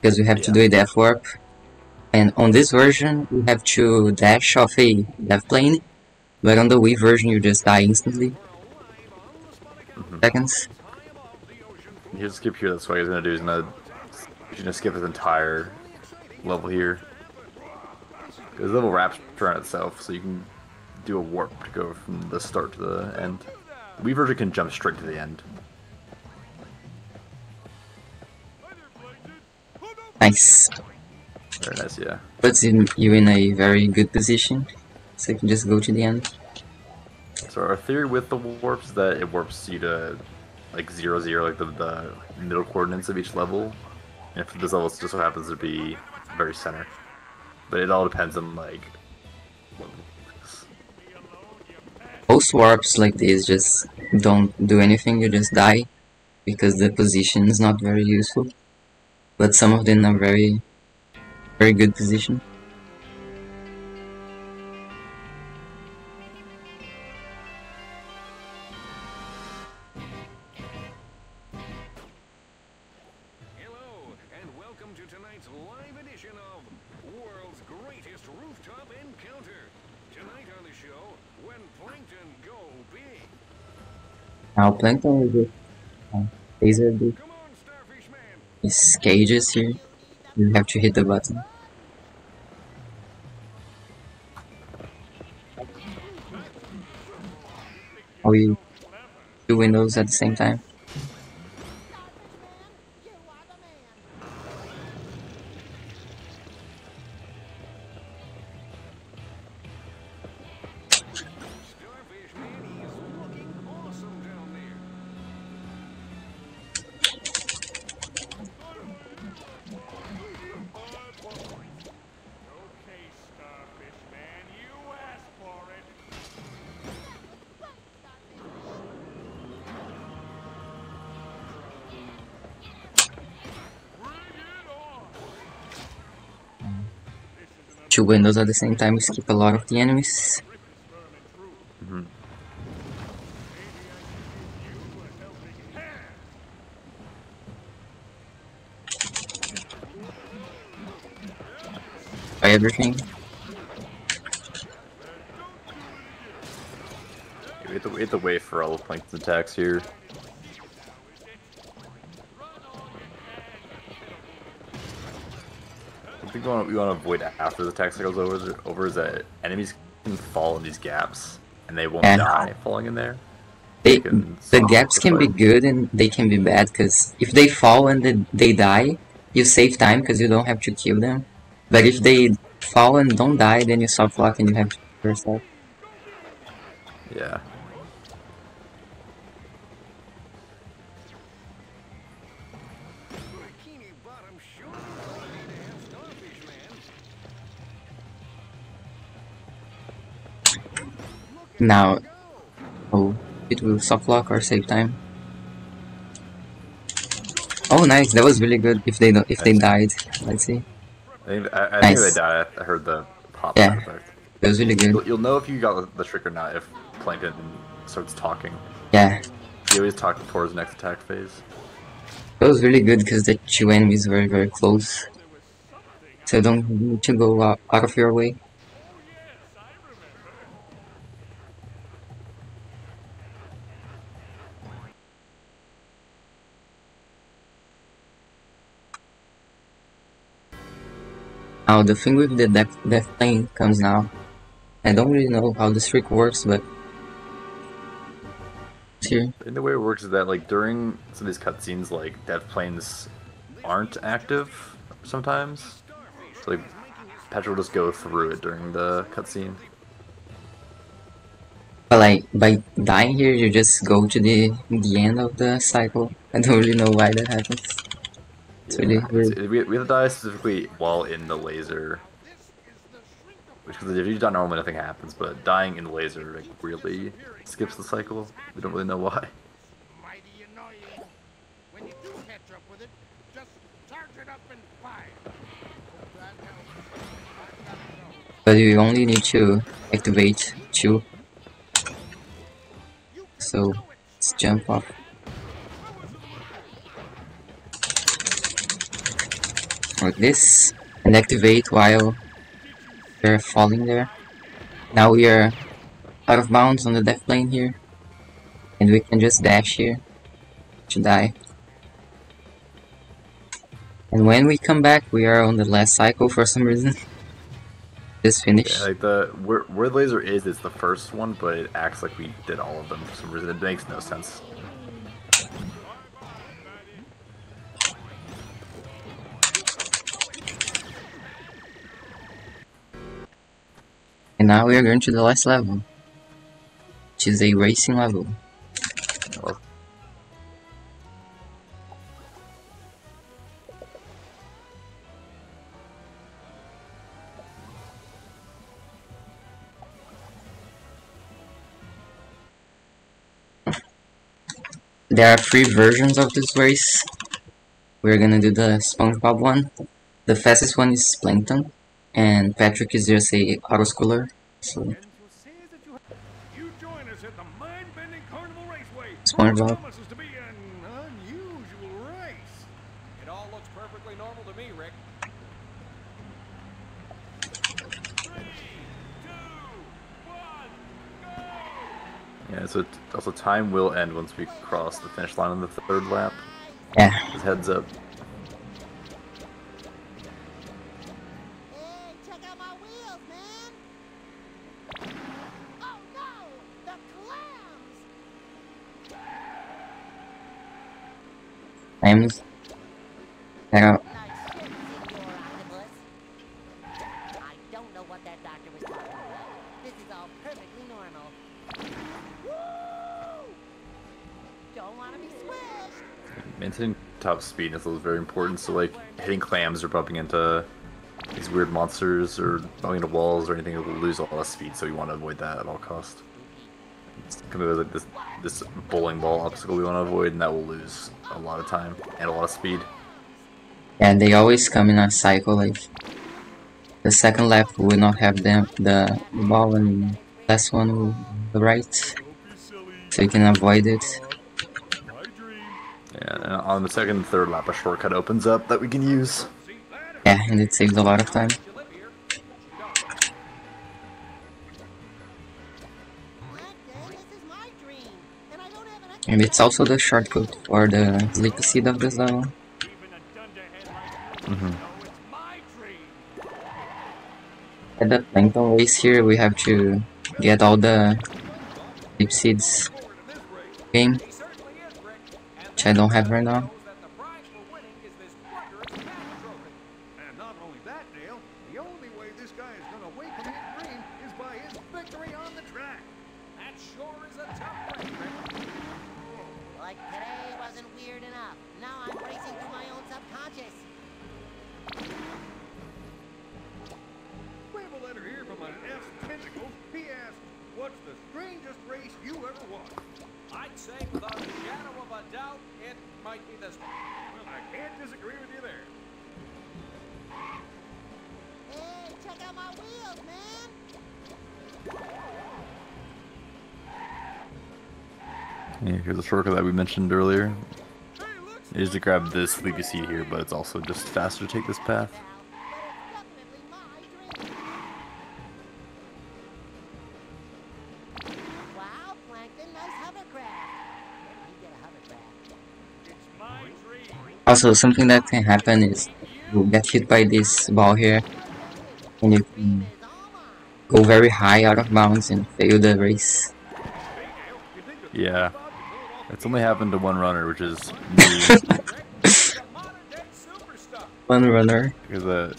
because we have to do a death warp. And on this version, you have to dash off a death plane, but on the Wii version, you just die instantly. Seconds. Here's a skip here that Swagya's gonna do. He's gonna skip his entire level here. Because the level wraps around itself, so you can do a warp to go from the start to the end. The Wii version can jump straight to the end. Nice. Very nice, yeah. Puts you in a very good position, so you can just go to the end. So our theory with the warps is that it warps you to like 0, 0, like the middle coordinates of each level. And if this level just so happens to be very center. But it all depends on like Most warps like this just don't do anything, you just die, because the position is not very useful. But some of them are very good position. Hello, and welcome to tonight's live edition of World's Greatest Rooftop Encounter. Tonight on the show, when plankton go big. Now Plankton will just laser the Come on, Starfish Man. his cages here. You have to hit the button. Oh, you do windows at the same time. You are the man. Starfish Man, he is looking awesome down there. Okay, Starfish Man, you asked for it. Bring it on! Two windows at the same time, you skip a lot of the enemies. everything. We have to wait for all the Plankton's attacks here. I think we want to avoid after the attack cycle's over is that enemies can fall in these gaps and they won't die falling in there. The gaps can be good and they can be bad, because if they fall and they die, you save time because you don't have to kill them. But if they fall and don't die, then you soft lock and you have to kill yourself. Yeah. Now, oh, it will soft lock or save time. Oh, nice! That was really good. If they don't, if they died, let's see. I think they died. I heard the pop effect. It was really good. You'll know if you got the trick or not if Plankton starts talking. Yeah. He always talks before his next attack phase. It was really good because the two enemies were very close. So don't need to go out of your way. Now the thing with the death plane comes now. I don't really know how this trick works, but it's here. And the way it works is that like during some of these cutscenes, like death planes aren't active sometimes. So like Patrick will just go through it during the cutscene. But like by dying here, you just go to the end of the cycle. I don't really know why that happens. It's really weird. We have to die specifically while in the laser. Because if you die normally, nothing happens, but dying in the laser like, really skips the cycle. We don't really know why. Mighty annoying. When you do catch up with it, just charge it up and fire. But you only need to activate 2. So let's jump off. Like this, and activate while we're falling there. Now we are out of bounds on the death plane here, and we can just dash here to die. And when we come back, we are on the last cycle for some reason. Just finished. Yeah, like where the laser is the first one, but it acts like we did all of them for some reason. It makes no sense. And now we are going to the last level, which is a racing level. Well, there are 3 versions of this race. We're gonna do the Spongebob one. The fastest one is Plankton, and Patrick is just a autoschooler. So You join us at the mind-bending carnival raceway. Spongebob. Promises to be an unusual race. It all looks perfectly normal to me, Rick. 3, 2, 1, go! yeah, so also time will end once we cross the finish line on the 3rd lap. Yeah. Just heads up. Hey, check out my wheels, man! Oh no! The clams! Clams. Now, Nice shit, Senor Octopus. I don't know what that doctor was talking about. This is all perfectly normal. Woo! Don't want to be squished. Maintaining top speed is very important, so like hitting clams or bumping into these weird monsters or bumping into walls or anything, it will lose a lot of speed, so you want to avoid that at all costs. It's kind of like this bowling ball obstacle we want to avoid, and that will lose a lot of time and a lot of speed. and they always come in a cycle, like the second lap will not have the ball, and last one will the right. So you can avoid it. Yeah, and on the 2nd and 3rd lap, a shortcut opens up that we can use. Yeah, and it saves a lot of time. And it's also the shortcut for the sleepy seed of this level. At the plankton race here, we have to get all the sleep seeds game, which I don't have right now. And not only that, Dale, the only way this guy is going to wake him in green is by his victory on the track. That sure is a tough break, Rick. Like today wasn't weird enough. Now I'm racing through my own subconscious. We have a letter here from an F Tentacle. He asked, what's the strangest race you ever watched? I'd say without a shadow of a doubt, it might be this one. Well, I can't disagree with you there. Hey, check out my wheels, man! Yeah, here's a shortcut that we mentioned earlier. You just grab this sleepy seed here, but it's also just faster to take this path. But it's definitely my dream. Wow, Plankton, nice hovercraft. Where did he get a hovercraft? It's my dream. Also, something that can happen is you get hit by this ball here, and you can It's all mine. go very high out of bounds and fail the race. Yeah. It's only happened to one runner, which is me. One runner. Because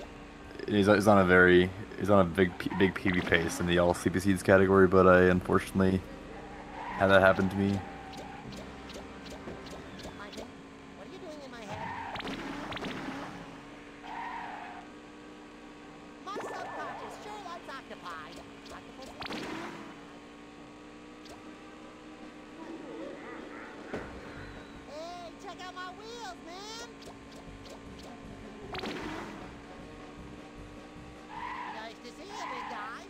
he's on a big PB pace in the all sleepy seeds category, but I unfortunately had that happen to me. Plankton, what are you doing in my head? My subconscious sure likes octopi. Octopus? Hey, check out my wheels, man! Nice to see you, big guy.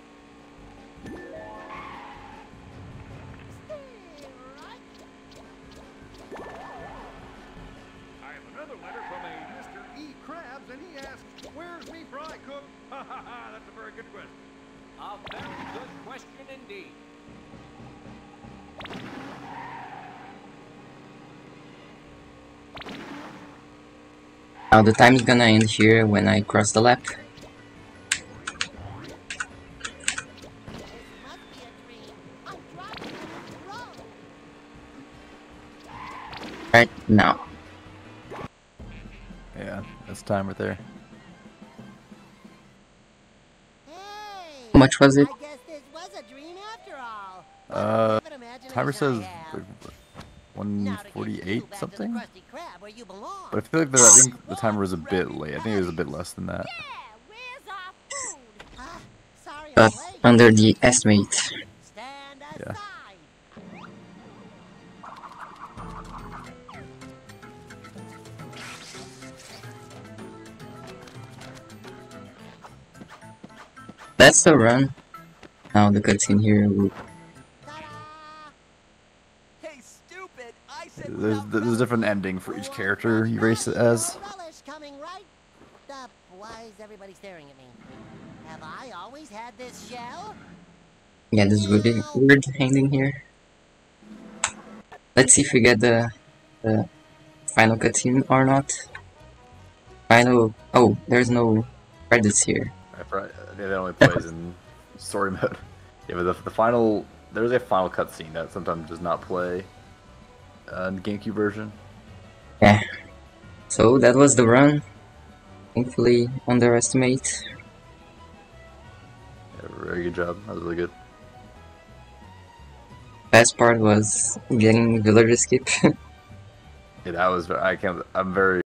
Stay right. I have another letter from a Mr. E. Krabs, and he asks, where's me fry cook? Ha ha ha, that's a very good question. A very good question indeed. Now the time is gonna end here when I cross the lap. This must be a dream. I'm driving on the road. Right now. Yeah, that's time right there. Hey! How much was it? I guess this was a dream after all. Uh, What an imagination timer I says have. like, Now to get you 148 back something. To the Krusty Krab where you belong. But I feel like I think the timer was a bit late. I think it was a bit less than that. Yeah, where's our food? Sorry I'm But late. under the estimate. Stand Yeah. aside. That's the run. Now the cutscene here will Ta-da! Hey, stupid! I said There's a different ending for each character you race it as. No relish coming right. Why is everybody staring at me? Have I always had this shell? get this really weird ending here. Let's see if we get the final cutscene or not. Final. Oh, there's no credits here. I think that only plays in story mode. Yeah, but the final, there's a final cutscene that sometimes does not play in the GameCube version. Yeah. So that was the run. Thankfully, underestimate. Yeah, very good job. That was really good. Best part was getting villager skip. Yeah, that was. I'm very